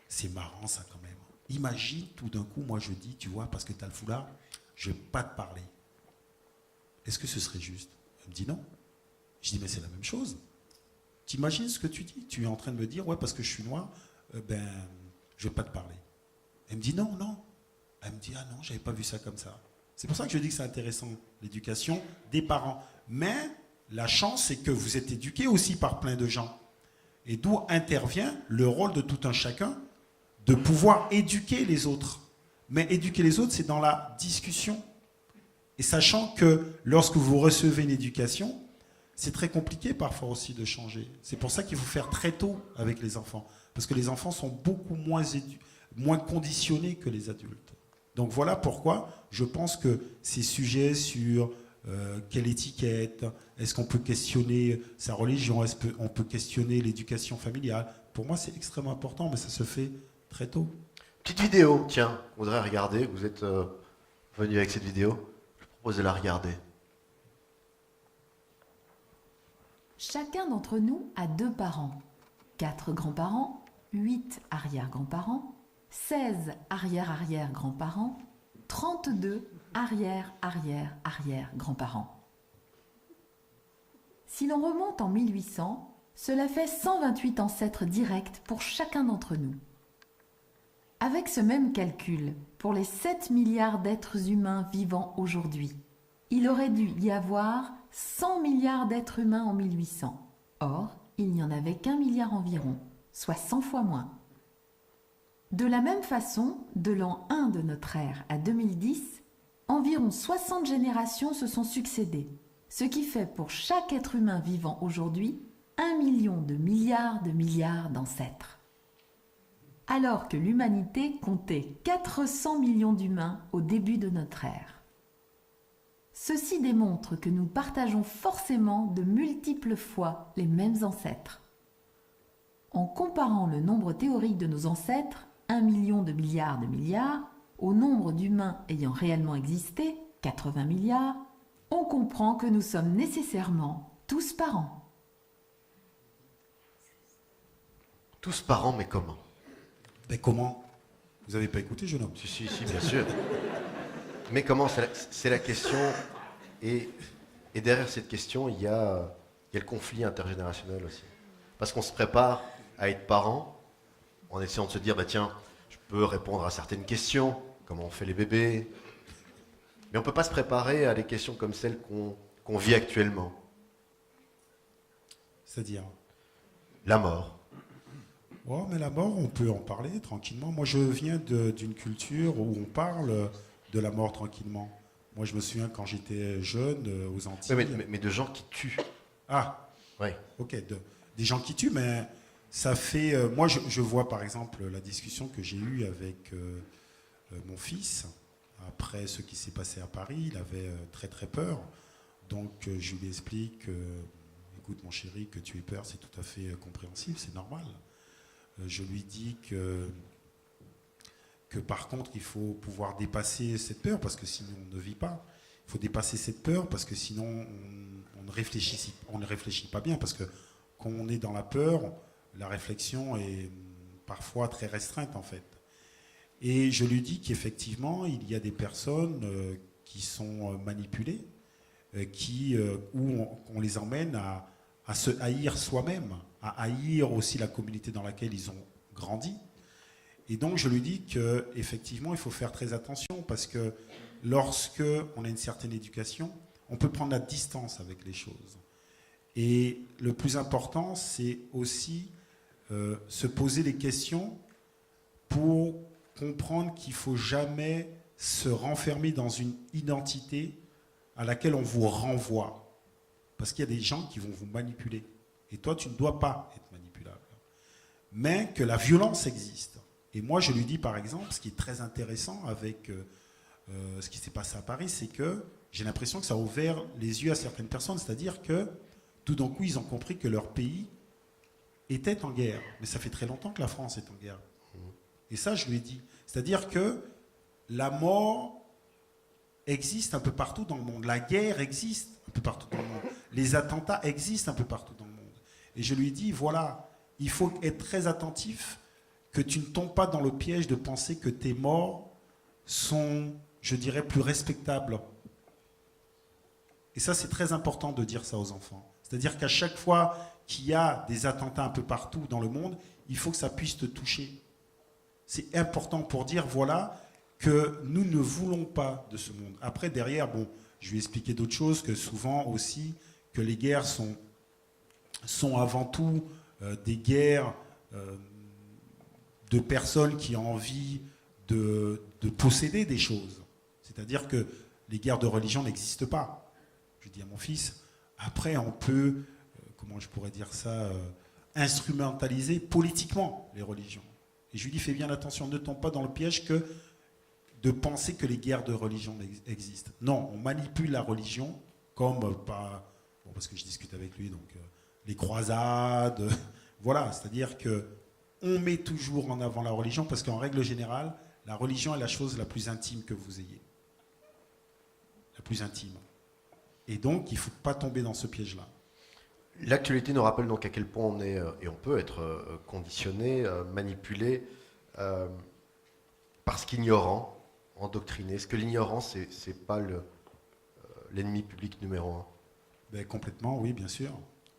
C'est marrant, ça, quand même. Imagine, tout d'un coup, moi, je dis, tu vois, parce que tu as le foulard, je ne vais pas te parler. Est-ce que ce serait juste? Elle me dit, non. Je dis, mais c'est la même chose. T'imagines ce que tu dis? Tu es en train de me dire, ouais, parce que je suis noir, je ne vais pas te parler. Elle me dit, non, non. Elle me dit, ah non, je n'avais pas vu ça comme ça. C'est pour ça que je dis que c'est intéressant, l'éducation des parents. Mais la chance, c'est que vous êtes éduqués aussi par plein de gens. Et d'où intervient le rôle de tout un chacun de pouvoir éduquer les autres. Mais éduquer les autres, c'est dans la discussion. Et sachant que lorsque vous recevez une éducation, c'est très compliqué parfois aussi de changer. C'est pour ça qu'il faut faire très tôt avec les enfants. Parce que les enfants sont beaucoup moins conditionnés que les adultes. Donc voilà pourquoi je pense que ces sujets sur quelle étiquette, est-ce qu'on peut questionner sa religion, est-ce qu'on peut questionner l'éducation familiale, pour moi c'est extrêmement important, mais ça se fait très tôt. Petite vidéo, tiens, on voudrait regarder, vous êtes venu avec cette vidéo, je vous propose de la regarder. Chacun d'entre nous a 2 parents, 4 grands-parents, 8 arrière-grands-parents, 16 arrière-arrière-grands-parents, 32 arrière-arrière-arrière-grands-parents. Si l'on remonte en 1800, cela fait 128 ancêtres directs pour chacun d'entre nous. Avec ce même calcul, pour les 7 milliards d'êtres humains vivants aujourd'hui, il aurait dû y avoir 100 milliards d'êtres humains en 1800. Or, il n'y en avait qu'1 milliard environ, soit 100 fois moins. De la même façon, de l'an 1 de notre ère à 2010, environ 60 générations se sont succédées, ce qui fait pour chaque être humain vivant aujourd'hui 1 million de milliards d'ancêtres. Alors que l'humanité comptait 400 millions d'humains au début de notre ère. Ceci démontre que nous partageons forcément de multiples fois les mêmes ancêtres. En comparant le nombre théorique de nos ancêtres, 1 million de milliards, au nombre d'humains ayant réellement existé, 80 milliards, on comprend que nous sommes nécessairement tous parents. Tous parents, mais comment? Mais comment? Vous n'avez pas écouté, jeune homme? Si, bien sûr. Mais comment? C'est la question. Et derrière cette question, il y a le conflit intergénérationnel aussi. Parce qu'on se prépare à être parent en essayant de se dire, bah tiens, je peux répondre à certaines questions, comment on fait les bébés. Mais on ne peut pas se préparer à des questions comme celles qu'on vit actuellement. C'est-à-dire? La mort. Oh, mais la mort, on peut en parler tranquillement. Moi, je viens d'une culture où on parle de la mort tranquillement. Moi, je me souviens quand j'étais jeune, aux Antilles... Mais de gens qui tuent. Ah, oui. Ok, des gens qui tuent, mais ça fait... moi, je vois par exemple la discussion que j'ai eue avec mon fils, après ce qui s'est passé à Paris. Il avait très très peur. Donc, je lui explique, écoute mon chéri, que tu aies peur, c'est tout à fait compréhensible, c'est normal. Je lui dis que par contre, il faut pouvoir dépasser cette peur, parce que sinon on ne vit pas. Il faut dépasser cette peur, parce que sinon on ne réfléchit pas bien, parce que quand on est dans la peur, la réflexion est parfois très restreinte en fait. Et je lui dis qu'effectivement, il y a des personnes qui sont manipulées, où on les emmène à se haïr soi-même, à haïr aussi la communauté dans laquelle ils ont grandi. Et donc je lui dis qu'effectivement il faut faire très attention, parce que lorsque on a une certaine éducation, on peut prendre la distance avec les choses. Et le plus important, c'est aussi se poser des questions pour comprendre qu'il ne faut jamais se renfermer dans une identité à laquelle on vous renvoie. Parce qu'il y a des gens qui vont vous manipuler. Et toi, tu ne dois pas être manipulable. Mais que la violence existe. Et moi, je lui dis, par exemple, ce qui est très intéressant avec ce qui s'est passé à Paris, c'est que j'ai l'impression que ça a ouvert les yeux à certaines personnes. C'est-à-dire que tout d'un coup, ils ont compris que leur pays était en guerre. Mais ça fait très longtemps que la France est en guerre. Et ça, je lui ai dit. C'est-à-dire que la mort existe un peu partout dans le monde. La guerre existe un peu partout dans le monde. Les attentats existent un peu partout dans le monde. Et je lui ai dit, voilà, il faut être très attentif, que tu ne tombes pas dans le piège de penser que tes morts sont, je dirais, plus respectables. Et ça, c'est très important de dire ça aux enfants. C'est-à-dire qu'à chaque fois qu'il y a des attentats un peu partout dans le monde, il faut que ça puisse te toucher. C'est important pour dire, voilà, que nous ne voulons pas de ce monde. Après, derrière, bon, je vais expliquer d'autres choses, que souvent aussi, que les guerres sont avant tout des guerres de personnes qui ont envie de posséder des choses. C'est-à-dire que les guerres de religion n'existent pas. Je dis à mon fils, après on peut, comment je pourrais dire ça, instrumentaliser politiquement les religions. Et je lui dis, fais bien attention, ne tombe pas dans le piège de penser que les guerres de religion existent. Non, on manipule la religion comme, parce que je discute avec lui, donc les croisades, voilà, c'est-à-dire qu'on met toujours en avant la religion, parce qu'en règle générale, la religion est la chose la plus intime que vous ayez. La plus intime. Et donc, il ne faut pas tomber dans ce piège-là. L'actualité nous rappelle donc à quel point on est, et on peut être conditionné, manipulé, parce qu'ignorant, endoctriné. Est-ce que l'ignorance, c'est pas l'ennemi public numéro un? Ben, complètement, oui, bien sûr.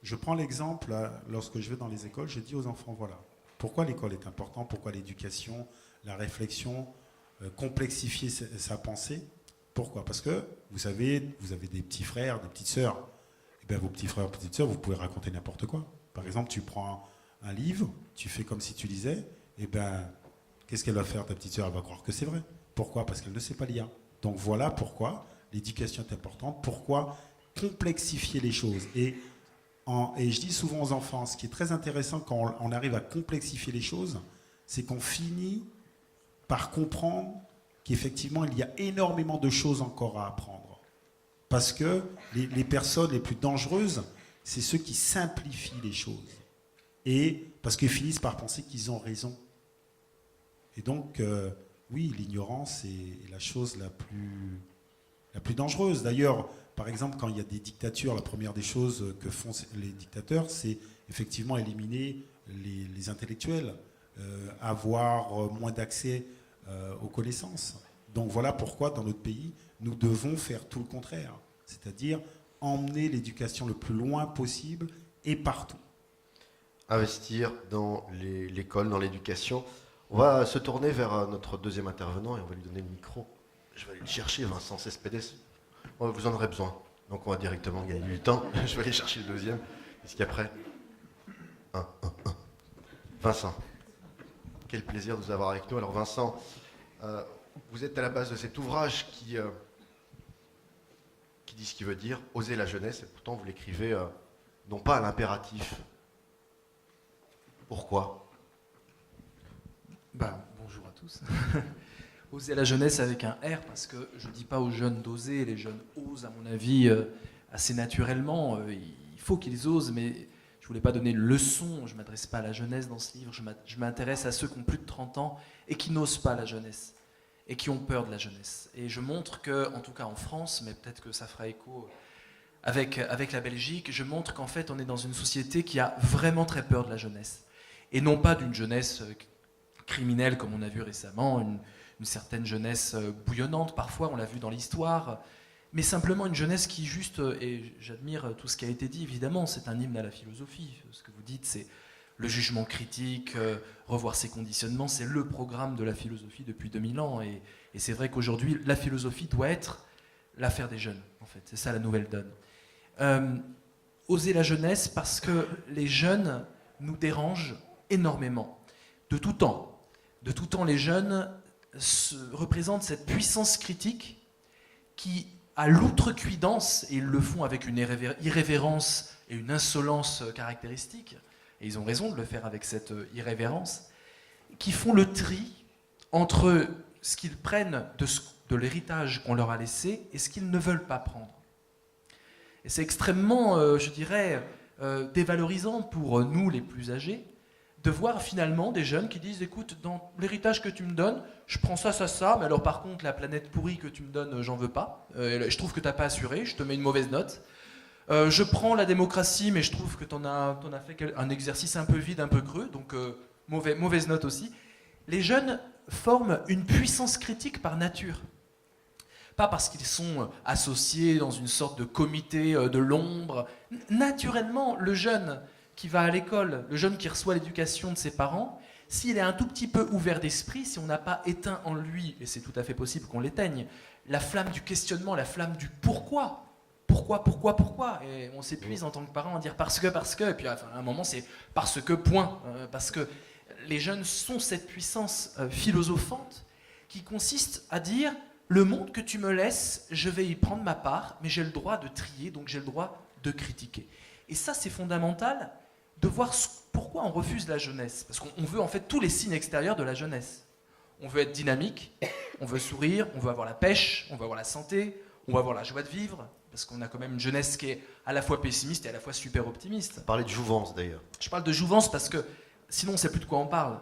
Je prends l'exemple, lorsque je vais dans les écoles, je dis aux enfants, voilà, pourquoi l'école est importante, pourquoi l'éducation, la réflexion, complexifier sa pensée. Pourquoi? Parce que vous avez des petits frères, des petites sœurs. eh bien, vos petits frères, petites sœurs, vous pouvez raconter n'importe quoi. Par exemple, tu prends un livre, tu fais comme si tu lisais, et ben, qu'est-ce qu'elle va faire, ta petite sœur? Elle va croire que c'est vrai. Pourquoi? Parce qu'elle ne sait pas lire. Donc voilà pourquoi l'éducation est importante. Pourquoi complexifier les choses. Et je dis souvent aux enfants, ce qui est très intéressant quand on arrive à complexifier les choses, c'est qu'on finit par comprendre qu'effectivement, il y a énormément de choses encore à apprendre. Parce que les personnes les plus dangereuses, c'est ceux qui simplifient les choses. Et parce qu'ils finissent par penser qu'ils ont raison. Et donc, oui, l'ignorance est la chose la plus dangereuse. D'ailleurs, par exemple, quand il y a des dictatures, la première des choses que font les dictateurs, c'est effectivement éliminer les intellectuels, avoir moins d'accès aux connaissances. Donc voilà pourquoi, dans notre pays, nous devons faire tout le contraire. C'est-à-dire emmener l'éducation le plus loin possible et partout. Investir dans l'école, dans l'éducation. On va se tourner vers notre deuxième intervenant et on va lui donner le micro. Je vais aller le chercher, Vincent Cespedes. Vous en aurez besoin. Donc on va directement gagner du temps. Je vais aller chercher le deuxième. Est-ce qu'il y a prêt ? Vincent, quel plaisir de vous avoir avec nous. Alors Vincent, vous êtes à la base de cet ouvrage qui dit ce qu'il veut dire, Oser la jeunesse, et pourtant vous l'écrivez non pas à l'impératif. Pourquoi ? Bonjour à tous. Oser la jeunesse avec un R, parce que je ne dis pas aux jeunes d'oser, les jeunes osent, à mon avis, assez naturellement. Il faut qu'ils osent, mais je ne voulais pas donner une leçon, je ne m'adresse pas à la jeunesse dans ce livre, je m'intéresse à ceux qui ont plus de 30 ans et qui n'osent pas la jeunesse, et qui ont peur de la jeunesse. Et je montre que, en tout cas en France, mais peut-être que ça fera écho avec la Belgique, je montre qu'en fait on est dans une société qui a vraiment très peur de la jeunesse. Et non pas d'une jeunesse criminelle comme on a vu récemment, une certaine jeunesse bouillonnante parfois, on l'a vu dans l'histoire, mais simplement une jeunesse qui juste, et j'admire tout ce qui a été dit évidemment, c'est un hymne à la philosophie, ce que vous dites c'est le jugement critique, revoir ses conditionnements, c'est le programme de la philosophie depuis 2000 ans, et c'est vrai qu'aujourd'hui la philosophie doit être l'affaire des jeunes, en fait, c'est ça la nouvelle donne. Oser la jeunesse parce que les jeunes nous dérangent énormément, de tout temps. De tout temps, les jeunes représentent cette puissance critique qui, à l'outrecuidance, et ils le font avec une irrévérence et une insolence caractéristiques, et ils ont raison de le faire avec cette irrévérence, qui font le tri entre ce qu'ils prennent de l'héritage qu'on leur a laissé et ce qu'ils ne veulent pas prendre. Et c'est extrêmement, je dirais, dévalorisant pour nous les plus âgés, de voir finalement des jeunes qui disent « Écoute, dans l'héritage que tu me donnes, je prends ça, ça, ça, mais alors par contre, la planète pourrie que tu me donnes, j'en veux pas. Je trouve que tu n'as pas assuré, je te mets une mauvaise note. Je prends la démocratie, mais je trouve que tu en as fait un exercice un peu vide, un peu creux, donc mauvaise note aussi. » Les jeunes forment une puissance critique par nature. Pas parce qu'ils sont associés dans une sorte de comité de l'ombre. Naturellement, le jeune qui va à l'école, le jeune qui reçoit l'éducation de ses parents, s'il est un tout petit peu ouvert d'esprit, si on n'a pas éteint en lui, et c'est tout à fait possible qu'on l'éteigne, la flamme du questionnement, la flamme du pourquoi. Pourquoi et on s'épuise en tant que parent à dire parce que, et puis à un moment c'est parce que, point. Parce que les jeunes sont cette puissance philosophante qui consiste à dire le monde que tu me laisses, je vais y prendre ma part, mais j'ai le droit de trier, donc j'ai le droit de critiquer. Et ça, c'est fondamental de voir pourquoi on refuse la jeunesse. Parce qu'on veut en fait tous les signes extérieurs de la jeunesse. On veut être dynamique, on veut sourire, on veut avoir la pêche, on veut avoir la santé, on veut avoir la joie de vivre, parce qu'on a quand même une jeunesse qui est à la fois pessimiste et à la fois super optimiste. Vous parlez de jouvence d'ailleurs. Je parle de jouvence parce que sinon on ne sait plus de quoi on parle.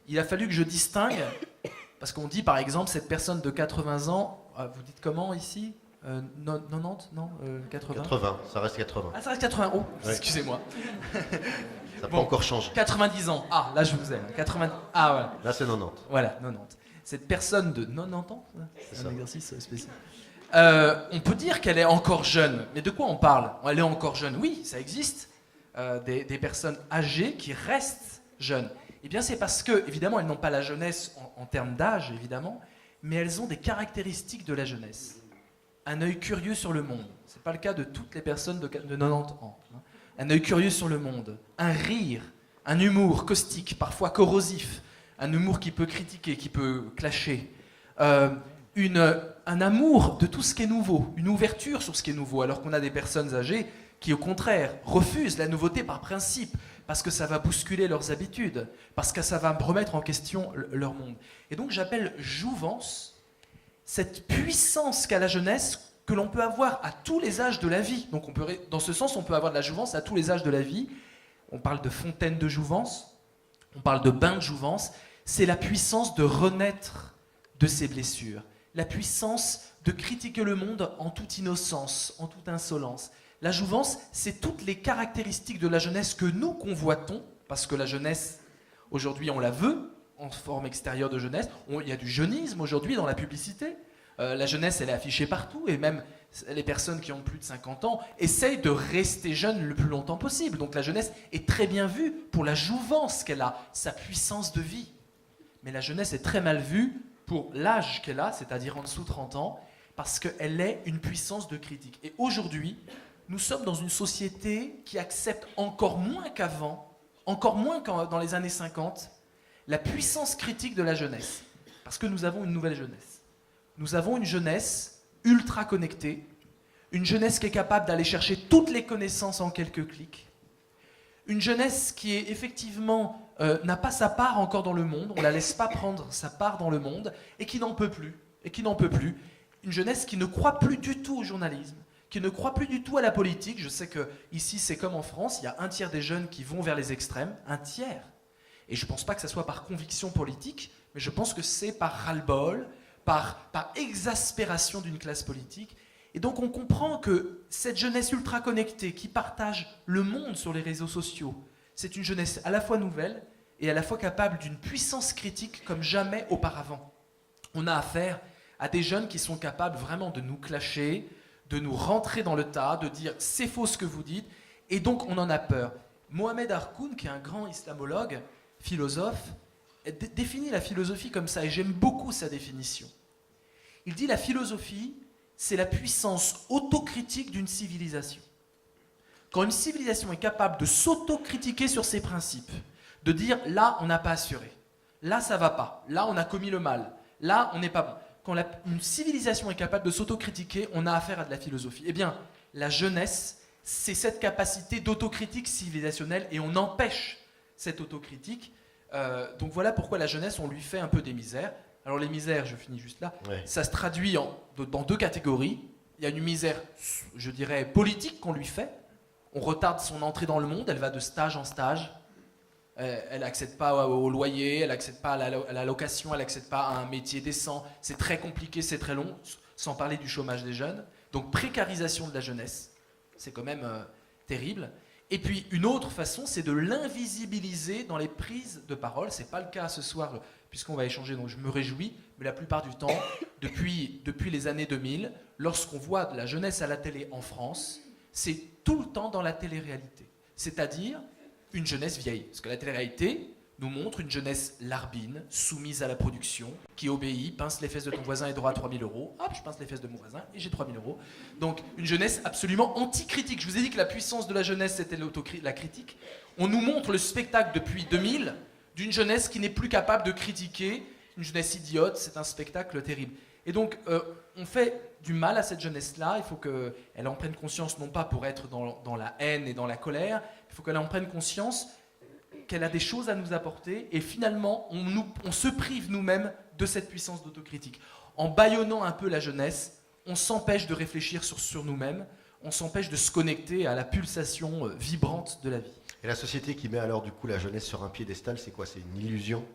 Il a fallu que je distingue, parce qu'on dit par exemple cette personne de 80 ans, vous dites comment ici 90 Non 80 80, ça reste 80. Ah, ça reste 80, oh, ouais. Excusez-moi. Ça n'a pas encore changé. 90 ans, ah, là je vous aime. 80... Ah, voilà. Là c'est 90. Voilà, 90. Cette personne de 90 ans, c'est un exercice spécial. On peut dire qu'elle est encore jeune, mais de quoi on parle ? Elle est encore jeune, oui, ça existe. Des personnes âgées qui restent jeunes. Eh bien c'est parce que, évidemment, elles n'ont pas la jeunesse en termes d'âge, évidemment, mais elles ont des caractéristiques de la jeunesse. un œil curieux sur le monde. Ce n'est pas le cas de toutes les personnes de 90 ans. Un œil curieux sur le monde, un rire, un humour caustique, parfois corrosif, un humour qui peut critiquer, qui peut clasher, un amour de tout ce qui est nouveau, une ouverture sur ce qui est nouveau, alors qu'on a des personnes âgées qui, au contraire, refusent la nouveauté par principe, parce que ça va bousculer leurs habitudes, parce que ça va remettre en question leur monde. Et donc j'appelle jouvence cette puissance qu'a la jeunesse, que l'on peut avoir à tous les âges de la vie. Donc dans ce sens, on peut avoir de la jouvence à tous les âges de la vie. On parle de fontaine de jouvence, on parle de bain de jouvence. C'est la puissance de renaître de ses blessures, la puissance de critiquer le monde en toute innocence, en toute insolence. La jouvence, c'est toutes les caractéristiques de la jeunesse que nous convoitons, parce que la jeunesse, aujourd'hui, on la veut, en forme extérieure de jeunesse. Il y a du jeunisme aujourd'hui dans la publicité. La jeunesse, elle est affichée partout, et même les personnes qui ont plus de 50 ans essayent de rester jeunes le plus longtemps possible. Donc la jeunesse est très bien vue pour la jouvence qu'elle a, sa puissance de vie. Mais la jeunesse est très mal vue pour l'âge qu'elle a, c'est-à-dire en dessous de 30 ans, parce qu'elle est une puissance de critique. Et aujourd'hui, nous sommes dans une société qui accepte encore moins qu'avant, encore moins qu'en dans les années 50, la puissance critique de la jeunesse. Parce que nous avons une nouvelle jeunesse. Nous avons une jeunesse ultra connectée, une jeunesse qui est capable d'aller chercher toutes les connaissances en quelques clics, une jeunesse qui est effectivement n'a pas sa part encore dans le monde, on ne la laisse pas prendre sa part dans le monde, et qui n'en peut plus, une jeunesse qui ne croit plus du tout au journalisme, qui ne croit plus du tout à la politique. Je sais que ici c'est comme en France, il y a un tiers des jeunes qui vont vers les extrêmes, un tiers. Et je ne pense pas que ça soit par conviction politique, mais je pense que c'est par ras-le-bol, par exaspération d'une classe politique. Et donc on comprend que cette jeunesse ultra connectée qui partage le monde sur les réseaux sociaux, c'est une jeunesse à la fois nouvelle et à la fois capable d'une puissance critique comme jamais auparavant. On a affaire à des jeunes qui sont capables vraiment de nous clasher, de nous rentrer dans le tas, de dire c'est faux ce que vous dites, et donc on en a peur. Mohamed Harkoun, qui est un grand islamologue, philosophe, définit la philosophie comme ça, et j'aime beaucoup sa définition. Il dit la philosophie, c'est la puissance autocritique d'une civilisation. Quand une civilisation est capable de s'autocritiquer sur ses principes, de dire là on n'a pas assuré, là ça va pas, là on a commis le mal, là on n'est pas bon. Quand une civilisation est capable de s'autocritiquer, on a affaire à de la philosophie. Eh bien, la jeunesse, c'est cette capacité d'autocritique civilisationnelle, et on empêche cette autocritique. Donc voilà pourquoi la jeunesse, on lui fait un peu des misères. Alors les misères, je finis juste là, ouais. Ça se traduit dans deux catégories. Il y a une misère, je dirais, politique qu'on lui fait. On retarde son entrée dans le monde, elle va de stage en stage. Elle n'accède pas au loyer, elle n'accède pas à la location, elle n'accède pas à un métier décent. C'est très compliqué, c'est très long, sans parler du chômage des jeunes. Donc précarisation de la jeunesse, c'est quand même terrible. Et puis une autre façon, c'est de l'invisibiliser dans les prises de parole. Ce n'est pas le cas ce soir, puisqu'on va échanger, donc je me réjouis. Mais la plupart du temps, depuis les années 2000, lorsqu'on voit de la jeunesse à la télé en France, c'est tout le temps dans la télé-réalité. C'est-à-dire une jeunesse vieille. Parce que la télé-réalité nous montre une jeunesse larbine, soumise à la production, qui obéit, pince les fesses de ton voisin et droit à 3 000 €. Hop, je pince les fesses de mon voisin et j'ai 3 000 €. Donc une jeunesse absolument anti-critique. Je vous ai dit que la puissance de la jeunesse, c'était la critique. On nous montre le spectacle depuis 2000 d'une jeunesse qui n'est plus capable de critiquer, une jeunesse idiote. C'est un spectacle terrible. Et donc on fait du mal à cette jeunesse-là. Il faut qu'elle en prenne conscience, non pas pour être dans la haine et dans la colère, il faut qu'elle en prenne conscience qu'elle a des choses à nous apporter, et finalement, on se prive nous-mêmes de cette puissance d'autocritique. En bâillonnant un peu la jeunesse, on s'empêche de réfléchir sur nous-mêmes, on s'empêche de se connecter à la pulsation vibrante de la vie. Et la société qui met alors du coup la jeunesse sur un piédestal, c'est quoi? C'est une illusion?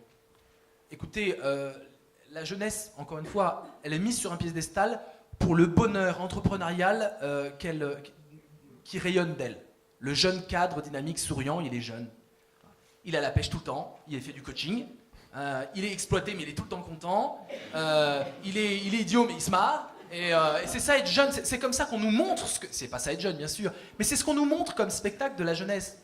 Écoutez, la jeunesse, encore une fois, elle est mise sur un piédestal pour le bonheur entrepreneurial qui rayonne d'elle. Le jeune cadre dynamique, souriant, il est jeune. Il a la pêche tout le temps, il fait du coaching, il est exploité mais il est tout le temps content, il est idiot mais il se marre, et c'est ça être jeune, c'est comme ça qu'on nous montre, c'est pas ça être jeune bien sûr, mais c'est ce qu'on nous montre comme spectacle de la jeunesse.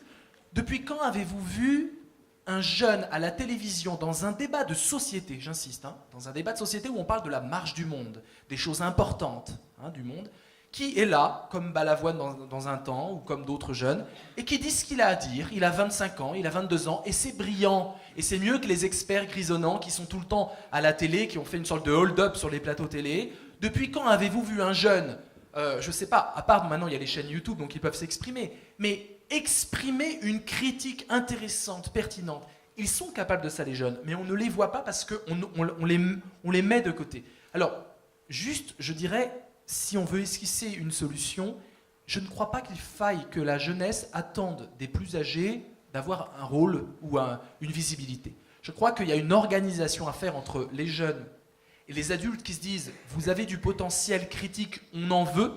Depuis quand avez-vous vu un jeune à la télévision dans un débat de société, j'insiste, dans un débat de société où on parle de la marche du monde, des choses importantes du monde, qui est là, comme Balavoine dans un temps, ou comme d'autres jeunes, et qui dit ce qu'il a à dire. Il a 25 ans, il a 22 ans, et c'est brillant. Et c'est mieux que les experts grisonnants qui sont tout le temps à la télé, qui ont fait une sorte de hold-up sur les plateaux télé. Depuis quand avez-vous vu un jeune, je sais pas, à part maintenant il y a les chaînes YouTube, donc ils peuvent s'exprimer, mais exprimer une critique intéressante, pertinente. Ils sont capables de ça, les jeunes, mais on ne les voit pas parce qu'on les met de côté. Alors, juste, je dirais, si on veut esquisser une solution, je ne crois pas qu'il faille que la jeunesse attende des plus âgés d'avoir un rôle ou une visibilité. Je crois qu'il y a une organisation à faire entre les jeunes et les adultes qui se disent « vous avez du potentiel critique, on en veut,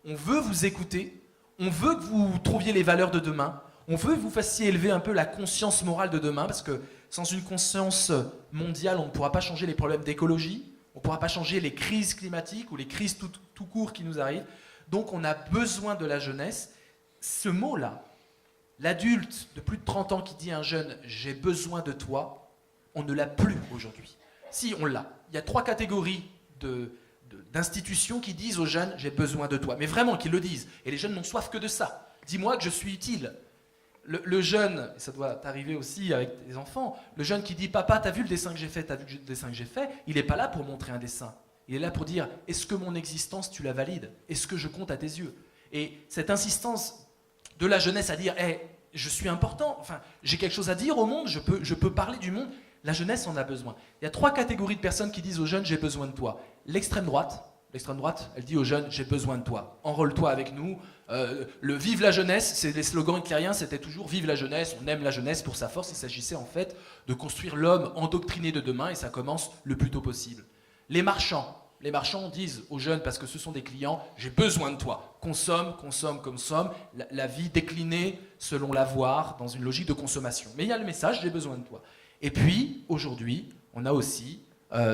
on veut vous écouter, on veut que vous trouviez les valeurs de demain, on veut que vous fassiez élever un peu la conscience morale de demain, parce que sans une conscience mondiale, on ne pourra pas changer les problèmes d'écologie, on ne pourra pas changer les crises climatiques ou les crises tout court qui nous arrivent. Donc on a besoin de la jeunesse. Ce mot-là, l'adulte de plus de 30 ans qui dit à un jeune « j'ai besoin de toi », on ne l'a plus aujourd'hui. Si, on l'a. Il y a 3 catégories d'institutions qui disent aux jeunes « j'ai besoin de toi », mais vraiment qu'ils le disent. Et les jeunes n'ont soif que de ça. Dis-moi que je suis utile. Le jeune, et ça doit arriver aussi avec les enfants, le jeune qui dit « papa, t'as vu le dessin que j'ai fait, t'as vu le dessin que j'ai fait », il n'est pas là pour montrer un dessin. Il est là pour dire « est-ce que mon existence, tu la valides? Est-ce que je compte à tes yeux ?» Et cette insistance de la jeunesse à dire hey, « je suis important, enfin, j'ai quelque chose à dire au monde, je peux parler du monde », la jeunesse en a besoin. Il y a 3 catégories de personnes qui disent aux jeunes « j'ai besoin de toi ». L'extrême droite, elle dit aux jeunes « j'ai besoin de toi, enrôle-toi avec nous ». Le « vive la jeunesse », c'est les slogans hitlériens, c'était toujours « vive la jeunesse », on aime la jeunesse pour sa force. Il s'agissait en fait de construire l'homme endoctriné de demain, et ça commence le plus tôt possible. Les marchands disent aux jeunes, parce que ce sont des clients, « j'ai besoin de toi ». Consomme, la vie déclinée selon l'avoir, dans une logique de consommation. Mais il y a le message « j'ai besoin de toi ». Et puis, aujourd'hui, on a aussi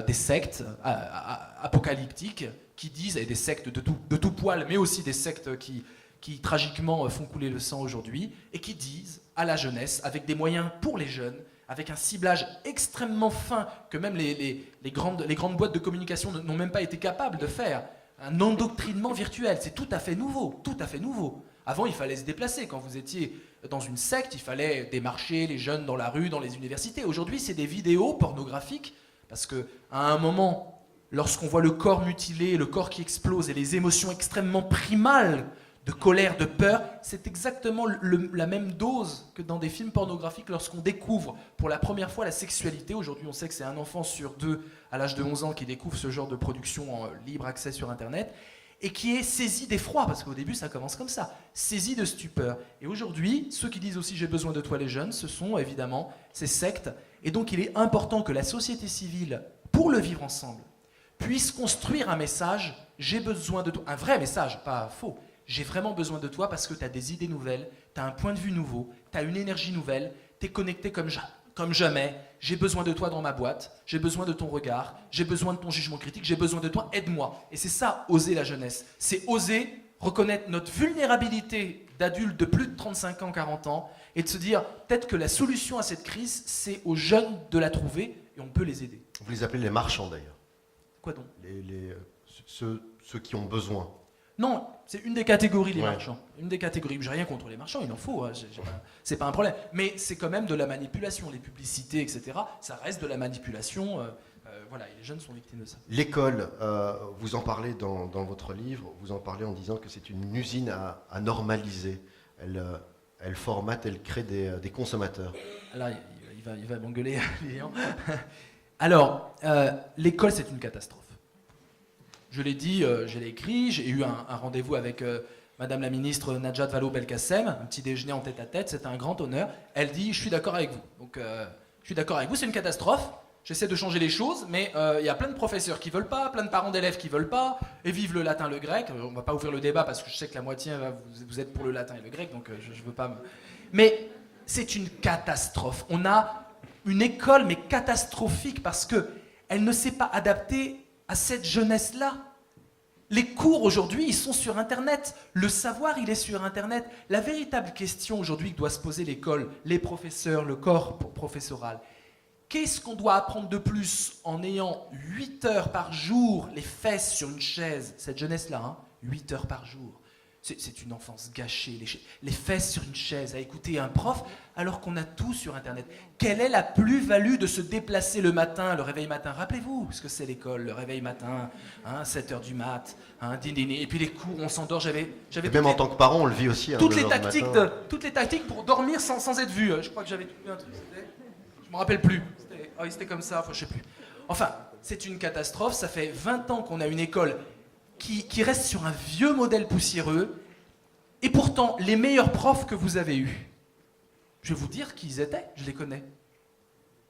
des sectes apocalyptiques qui disent, et des sectes de tout poil, mais aussi des sectes qui tragiquement font couler le sang aujourd'hui, et qui disent à la jeunesse, avec des moyens pour les jeunes, avec un ciblage extrêmement fin que même les grandes boîtes de communication n'ont même pas été capables de faire, un endoctrinement virtuel, c'est tout à fait nouveau, tout à fait nouveau. Avant, il fallait se déplacer. Quand vous étiez dans une secte, il fallait démarcher les jeunes dans la rue, dans les universités. Aujourd'hui, c'est des vidéos pornographiques, parce qu'à un moment, lorsqu'on voit le corps mutilé, le corps qui explose et les émotions extrêmement primales de colère, de peur, c'est exactement la même dose que dans des films pornographiques lorsqu'on découvre pour la première fois la sexualité. Aujourd'hui, on sait que c'est un enfant sur 2 à l'âge de 11 ans qui découvre ce genre de production en libre accès sur Internet et qui est saisi d'effroi, parce qu'au début, ça commence comme ça, saisi de stupeur. Et aujourd'hui, ceux qui disent aussi « j'ai besoin de toi les jeunes », ce sont évidemment ces sectes. Et donc, il est important que la société civile, pour le vivre ensemble, puisse construire un message « j'ai besoin de toi », un vrai message, pas faux. J'ai vraiment besoin de toi parce que tu as des idées nouvelles, tu as un point de vue nouveau, tu as une énergie nouvelle, tu es connecté comme jamais, j'ai besoin de toi dans ma boîte, j'ai besoin de ton regard, j'ai besoin de ton jugement critique, j'ai besoin de toi, aide-moi. Et c'est ça, oser la jeunesse. C'est oser reconnaître notre vulnérabilité d'adultes de plus de 35 ans, 40 ans, et de se dire, peut-être que la solution à cette crise, c'est aux jeunes de la trouver, et on peut les aider. Vous les appelez les marchands d'ailleurs. Quoi donc? Ceux qui ont besoin. Non, c'est une des catégories, les marchands. Une des catégories. J'ai rien contre les marchands, il en faut. C'est pas un problème. Mais c'est quand même de la manipulation. Les publicités, etc., ça reste de la manipulation. Voilà, et les jeunes sont victimes de ça. L'école, vous en parlez dans votre livre, vous en parlez en disant que c'est une usine à normaliser. Elle formate, elle crée des consommateurs. Là, il va m'engueuler, Lilian. Alors, l'école, c'est une catastrophe. Je l'ai dit, je l'ai écrit, j'ai eu un rendez-vous avec Madame la ministre Najat Vallaud-Belkacem, un petit déjeuner en tête-à-tête, c'était un grand honneur. Elle dit, je suis d'accord avec vous. Donc, je suis d'accord avec vous, c'est une catastrophe. J'essaie de changer les choses, mais il y a plein de professeurs qui veulent pas, plein de parents d'élèves qui veulent pas, et vive le latin, le grec. On va pas ouvrir le débat parce que je sais que la moitié, vous êtes pour le latin et le grec, donc je veux pas... Mais c'est une catastrophe. On a une école, mais catastrophique, parce qu'elle ne s'est pas adaptée à cette jeunesse-là. Les cours aujourd'hui, ils sont sur Internet. Le savoir, il est sur Internet. La véritable question aujourd'hui que doit se poser l'école, les professeurs, le corps professoral, qu'est-ce qu'on doit apprendre de plus en ayant 8 heures par jour les fesses sur une chaise? Cette jeunesse-là, hein, 8 heures par jour. C'est une enfance gâchée, les fesses sur une chaise, à écouter un prof, alors qu'on a tout sur Internet. Quelle est la plus-value de se déplacer le matin, le réveil matin? Rappelez-vous ce que c'est l'école, le réveil matin, hein, 7h du mat, hein, dîner, et puis les cours, on s'endort. J'avais Même en tant que parent, on le vit aussi. Hein, toutes les tactiques pour dormir sans être vu. Je crois que j'avais tout un truc, je me rappelle plus. C'était comme ça, je sais plus. Enfin, c'est une catastrophe. Ça fait 20 ans qu'on a une école qui reste sur un vieux modèle poussiéreux, et pourtant, les meilleurs profs que vous avez eus, je vais vous dire qui ils étaient, je les connais.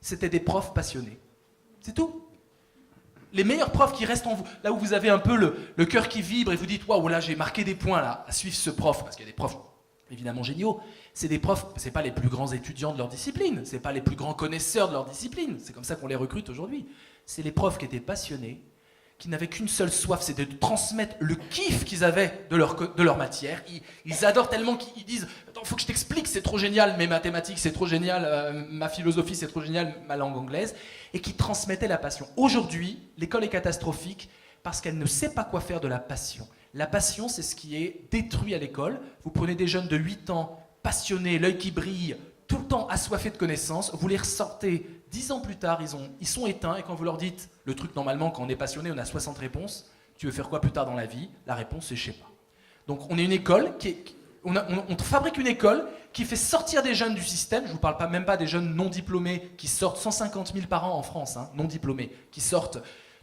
C'était des profs passionnés. C'est tout. Les meilleurs profs qui restent en vous, là où vous avez un peu le cœur qui vibre et vous dites « Waouh, là j'ai marqué des points là, à suivre ce prof », parce qu'il y a des profs évidemment géniaux, c'est des profs, c'est pas les plus grands étudiants de leur discipline, c'est pas les plus grands connaisseurs de leur discipline, c'est comme ça qu'on les recrute aujourd'hui. C'est les profs qui étaient passionnés, qui n'avaient qu'une seule soif, c'est de transmettre le kiff qu'ils avaient de leur matière. Ils adorent tellement qu'ils disent « Attends, faut que je t'explique, c'est trop génial, mes mathématiques, c'est trop génial, ma philosophie, c'est trop génial, ma langue anglaise », et qui transmettaient la passion. Aujourd'hui, l'école est catastrophique parce qu'elle ne sait pas quoi faire de la passion. La passion, c'est ce qui est détruit à l'école. Vous prenez des jeunes de 8 ans, passionnés, l'œil qui brille, tout le temps assoiffés de connaissances, vous les ressortez 10 ans plus tard, ils sont éteints, et quand vous leur dites, le truc normalement, quand on est passionné, on a 60 réponses, tu veux faire quoi plus tard dans la vie? La réponse, c'est je sais pas. Donc on est une école, on fabrique une école qui fait sortir des jeunes du système, je ne vous parle même pas des jeunes non diplômés qui sortent, 150 000 par an en France, hein, non diplômés, qui sortent.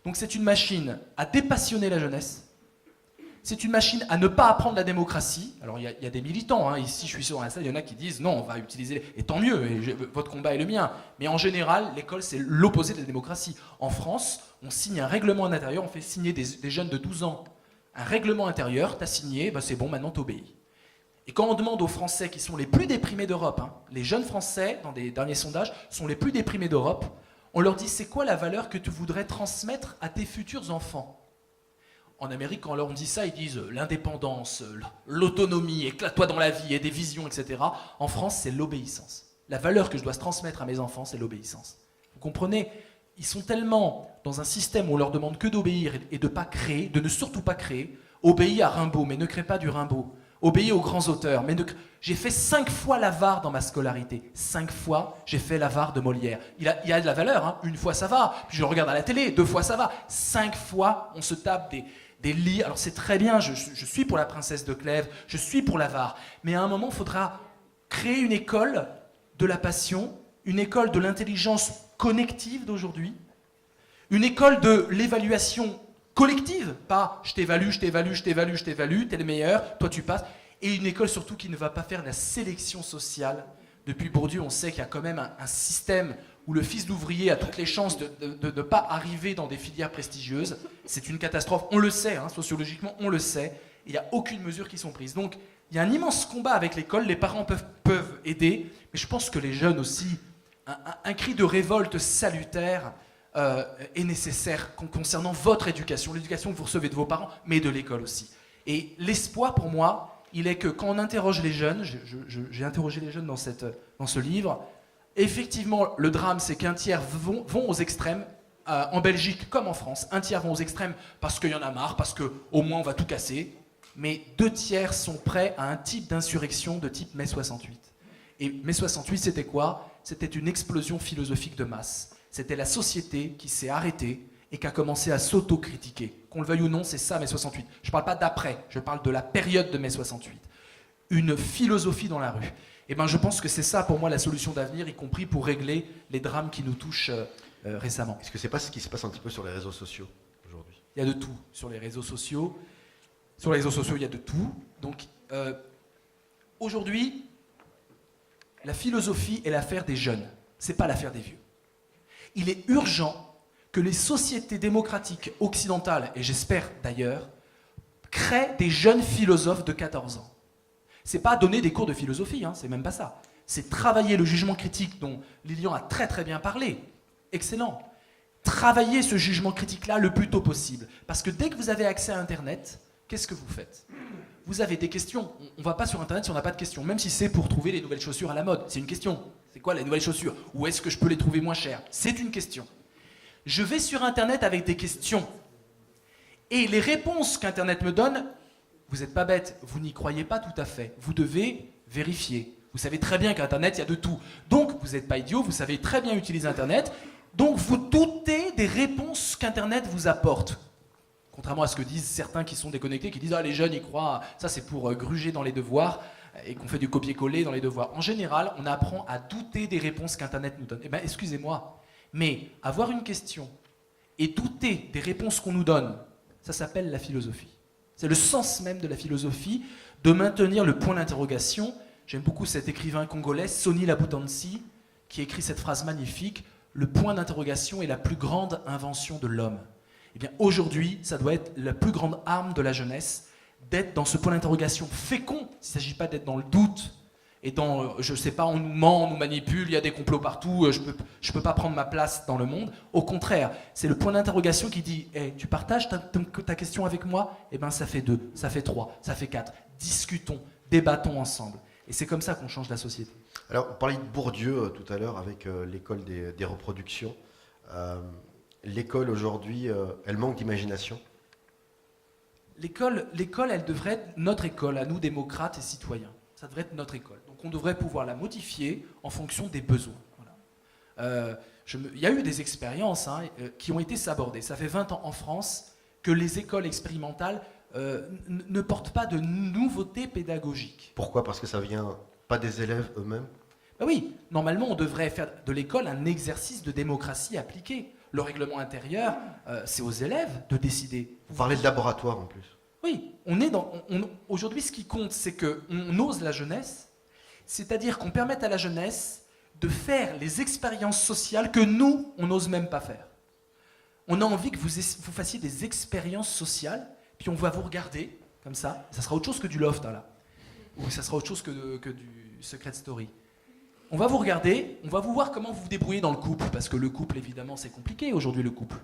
Donc c'est une machine à dépassionner la jeunesse. C'est une machine à ne pas apprendre la démocratie. Alors il y a des militants, hein. Ici je suis sur la salle, il y en a qui disent non, on va utiliser, et tant mieux, votre combat est le mien. Mais en général, l'école c'est l'opposé de la démocratie. En France, on signe un règlement intérieur, on fait signer des jeunes de 12 ans un règlement intérieur, t'as signé, ben c'est bon, maintenant t'obéis. Et quand on demande aux Français qui sont les plus déprimés d'Europe, hein, les jeunes Français, dans des derniers sondages, sont les plus déprimés d'Europe, on leur dit c'est quoi la valeur que tu voudrais transmettre à tes futurs enfants? En Amérique, quand on leur dit ça, ils disent l'indépendance, l'autonomie, éclate-toi dans la vie et des visions, etc. En France, c'est l'obéissance. La valeur que je dois transmettre à mes enfants, c'est l'obéissance. Vous comprenez? Ils sont tellement dans un système où on leur demande que d'obéir et de pas créer, de ne surtout pas créer. Obéis à Rimbaud, mais ne crée pas du Rimbaud. Obéis aux grands auteurs, mais j'ai fait 5 fois l'avare dans ma scolarité. 5 fois, j'ai fait l'avare de Molière. Il y a de la valeur, hein. 1 fois ça va, puis je le regarde à la télé, 2 fois ça va. 5 fois, on se tape des livres. Alors c'est très bien, je suis pour la princesse de Clèves, je suis pour l'avare. Mais à un moment, il faudra créer une école de la passion, une école de l'intelligence connective d'aujourd'hui, une école de l'évaluation collective, pas je t'évalue, je t'évalue, je t'évalue, je t'évalue, t'es le meilleur, toi tu passes, et une école surtout qui ne va pas faire la sélection sociale. Depuis Bourdieu, on sait qu'il y a quand même un système où le fils d'ouvrier a toutes les chances de ne pas arriver dans des filières prestigieuses. C'est une catastrophe, on le sait, hein, sociologiquement on le sait, et il n'y a aucune mesure qui sont prises. Donc il y a un immense combat avec l'école, les parents peuvent aider, mais je pense que les jeunes aussi, un cri de révolte salutaire est nécessaire concernant votre éducation, l'éducation que vous recevez de vos parents, mais de l'école aussi. Et l'espoir pour moi, il est que quand on interroge les jeunes, j'ai interrogé les jeunes dans ce livre, effectivement le drame c'est qu'un tiers vont aux extrêmes, en Belgique comme en France, un tiers vont aux extrêmes parce qu'il y en a marre, parce qu'au moins on va tout casser, mais 2 tiers sont prêts à un type d'insurrection de type mai 68. Et mai 68 c'était quoi? C'était une explosion philosophique de masse. C'était la société qui s'est arrêtée et qui a commencé à s'autocritiquer. Qu'on le veuille ou non, c'est ça mai 68. Je ne parle pas d'après, je parle de la période de mai 68. Une philosophie dans la rue. Et ben, je pense que c'est ça pour moi la solution d'avenir, y compris pour régler les drames qui nous touchent récemment. Est-ce que c'est pas ce qui se passe un petit peu sur les réseaux sociaux aujourd'hui? Il y a de tout sur les réseaux sociaux. Sur les réseaux sociaux, il y a de tout. Donc, aujourd'hui, la philosophie est l'affaire des jeunes. Ce n'est pas l'affaire des vieux. Il est urgent que les sociétés démocratiques occidentales, et j'espère d'ailleurs, créent des jeunes philosophes de 14 ans. C'est pas donner des cours de philosophie, hein, c'est même pas ça. C'est travailler le jugement critique dont Lilian a très très bien parlé. Excellent. travailler ce jugement critique-là le plus tôt possible. Parce que dès que vous avez accès à Internet, qu'est-ce que vous faites? Vous avez des questions. On ne va pas sur Internet si on n'a pas de questions, même si c'est pour trouver les nouvelles chaussures à la mode. C'est une question. C'est quoi les nouvelles chaussures? Où est-ce que je peux les trouver moins chères? C'est une question. Je vais sur Internet avec des questions. Et les réponses qu'Internet me donne, vous n'êtes pas bête, vous n'y croyez pas tout à fait. Vous devez vérifier. Vous savez très bien qu'Internet, il y a de tout. Donc, vous n'êtes pas idiot, vous savez très bien utiliser Internet. Donc, vous doutez des réponses qu'Internet vous apporte. Contrairement à ce que disent certains qui sont déconnectés, qui disent « Ah, les jeunes y croient, ça c'est pour gruger dans les devoirs » et qu'on fait du copier-coller dans les devoirs. En général, on apprend à douter des réponses qu'Internet nous donne. Eh bien, excusez-moi, mais avoir une question et douter des réponses qu'on nous donne, ça s'appelle la philosophie. C'est le sens même de la philosophie, de maintenir le point d'interrogation. J'aime beaucoup cet écrivain congolais, Soni Labutansi, qui écrit cette phrase magnifique « Le point d'interrogation est la plus grande invention de l'homme ». Eh bien, aujourd'hui, ça doit être la plus grande arme de la jeunesse, d'être dans ce point d'interrogation fécond. Il ne s'agit pas d'être dans le doute et dans, je ne sais pas, on nous ment, on nous manipule, il y a des complots partout, je peux pas prendre ma place dans le monde. Au contraire, c'est le point d'interrogation qui dit hey, tu partages ta question avec moi? Eh bien, ça fait 2, ça fait 3, ça fait 4. Discutons, débattons ensemble. Et c'est comme ça qu'on change la société. Alors, on parlait de Bourdieu tout à l'heure avec l'école des reproductions. L'école aujourd'hui, elle manque d'imagination. L'école, elle devrait être notre école, à nous démocrates et citoyens. Ça devrait être notre école. Donc on devrait pouvoir la modifier en fonction des besoins. Voilà. Il y a eu des expériences qui ont été sabordées. Ça fait 20 ans en France que les écoles expérimentales ne portent pas de nouveautés pédagogiques. Pourquoi? Parce que ça vient pas des élèves eux-mêmes? Ben oui, normalement on devrait faire de l'école un exercice de démocratie appliquée. Le règlement intérieur, c'est aux élèves de décider. Vous parlez de laboratoire en plus. Oui, aujourd'hui ce qui compte, c'est qu'on ose la jeunesse, c'est-à-dire qu'on permette à la jeunesse de faire les expériences sociales que nous, on n'ose même pas faire. On a envie que vous fassiez des expériences sociales, puis on va vous regarder, comme ça sera autre chose que du loft, là. Ou ça sera autre chose que du Secret Story. On va vous regarder, on va vous voir comment vous vous débrouillez dans le couple, parce que le couple, évidemment, c'est compliqué aujourd'hui, le couple.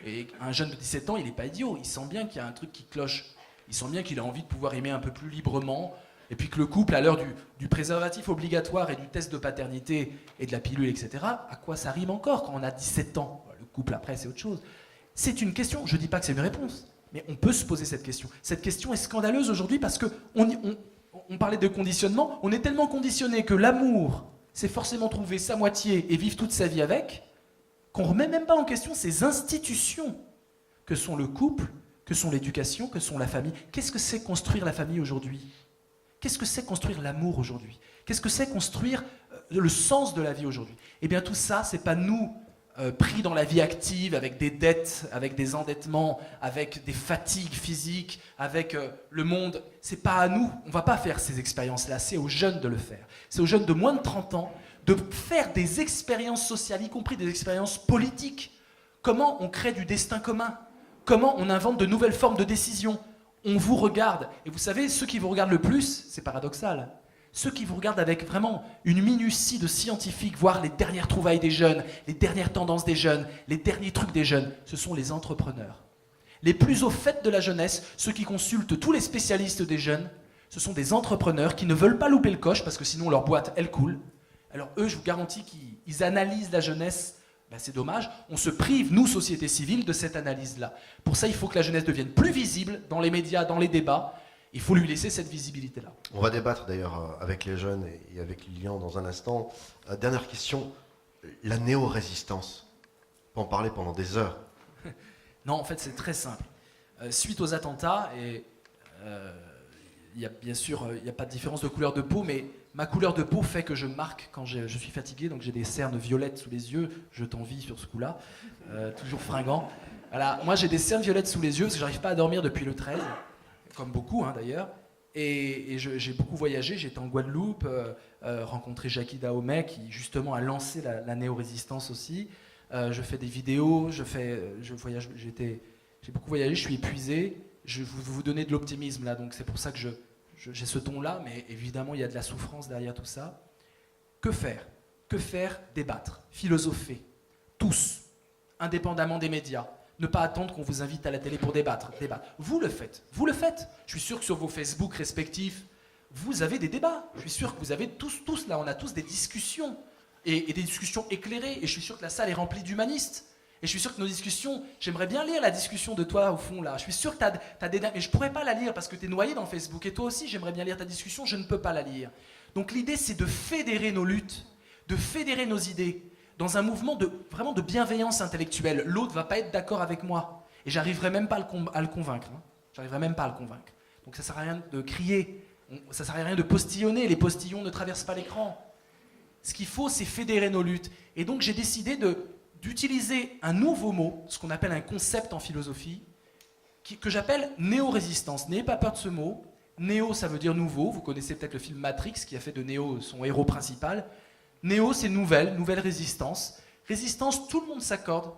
Et un jeune de 17 ans, il n'est pas idiot, il sent bien qu'il y a un truc qui cloche. Il sent bien qu'il a envie de pouvoir aimer un peu plus librement, et puis que le couple, à l'heure du préservatif obligatoire et du test de paternité et de la pilule, etc., à quoi ça rime encore quand on a 17 ans? Le couple, après, c'est autre chose. C'est une question, je ne dis pas que c'est une réponse, mais on peut se poser cette question. Cette question est scandaleuse aujourd'hui parce qu'on parlait de conditionnement, on est tellement conditionné que l'amour, c'est forcément trouver sa moitié et vivre toute sa vie avec, qu'on ne remet même pas en question ces institutions que sont le couple, que sont l'éducation, que sont la famille. Qu'est-ce que c'est construire la famille aujourd'hui? Qu'est-ce que c'est construire l'amour aujourd'hui? Qu'est-ce que c'est construire le sens de la vie aujourd'hui? Eh bien tout ça, c'est pas nous pris dans la vie active avec des dettes, avec des endettements, avec des fatigues physiques, avec le monde. C'est pas à nous, on va pas faire ces expériences-là, c'est aux jeunes de le faire. C'est aux jeunes de moins de 30 ans de faire des expériences sociales, y compris des expériences politiques. Comment on crée du destin commun? Comment on invente de nouvelles formes de décision? On vous regarde, et vous savez, ceux qui vous regardent le plus, c'est paradoxal, ceux qui vous regardent avec vraiment une minutie de scientifiques, voir les dernières trouvailles des jeunes, les dernières tendances des jeunes, les derniers trucs des jeunes, ce sont les entrepreneurs. Les plus au fait de la jeunesse, ceux qui consultent tous les spécialistes des jeunes, ce sont des entrepreneurs qui ne veulent pas louper le coche, parce que sinon leur boîte, elle coule. Alors eux, je vous garantis qu'ils analysent la jeunesse. Ben, c'est dommage, on se prive, nous, société civile, de cette analyse-là. Pour ça, il faut que la jeunesse devienne plus visible dans les médias, dans les débats. Il faut lui laisser cette visibilité-là. On va débattre d'ailleurs avec les jeunes et avec Lilian dans un instant. Dernière question, la néo-résistance. On peut en parler pendant des heures. Non, en fait, c'est très simple. Suite aux attentats, et bien sûr, il n'y a pas de différence de couleur de peau, mais ma couleur de peau fait que je marque quand je suis fatigué, donc j'ai des cernes violettes sous les yeux. Je t'envie sur ce coup-là, toujours fringant. Voilà, moi, j'ai des cernes violettes sous les yeux parce que j'arrive pas à dormir depuis le 13. Comme beaucoup d'ailleurs, et j'ai beaucoup voyagé, j'étais en Guadeloupe, rencontré Jackie Dahomey qui justement a lancé la néo-résistance aussi. Je fais des vidéos, je voyage, j'ai beaucoup voyagé, je suis épuisé, je vais vous donner de l'optimisme là, donc c'est pour ça que j'ai ce ton-là, mais évidemment il y a de la souffrance derrière tout ça. Que faire? Que faire? Débattre, philosopher, tous, indépendamment des médias. Ne pas attendre qu'on vous invite à la télé pour débattre. Vous le faites. Je suis sûr que sur vos Facebook respectifs, vous avez des débats. Je suis sûr que vous avez tous là, on a tous des discussions. Et des discussions éclairées. Et je suis sûr que la salle est remplie d'humanistes. Et je suis sûr que nos discussions, j'aimerais bien lire la discussion de toi au fond là. Je suis sûr que t'as des... Mais je pourrais pas la lire parce que tu es noyé dans Facebook. Et toi aussi, j'aimerais bien lire ta discussion, je ne peux pas la lire. Donc l'idée, c'est de fédérer nos luttes, de fédérer nos idées dans un mouvement vraiment de bienveillance intellectuelle. L'autre va pas être d'accord avec moi. Et j'arriverai même pas à le convaincre. Hein. J'arriverai même pas à le convaincre. Donc ça sert à rien de crier. Ça sert à rien de postillonner. Les postillons ne traversent pas l'écran. Ce qu'il faut, c'est fédérer nos luttes. Et donc j'ai décidé d'utiliser un nouveau mot, ce qu'on appelle un concept en philosophie, que j'appelle néo-résistance. N'ayez pas peur de ce mot. Néo, ça veut dire nouveau. Vous connaissez peut-être le film Matrix, qui a fait de Néo son héros principal. Néo, c'est nouvelle résistance. Résistance, tout le monde s'accorde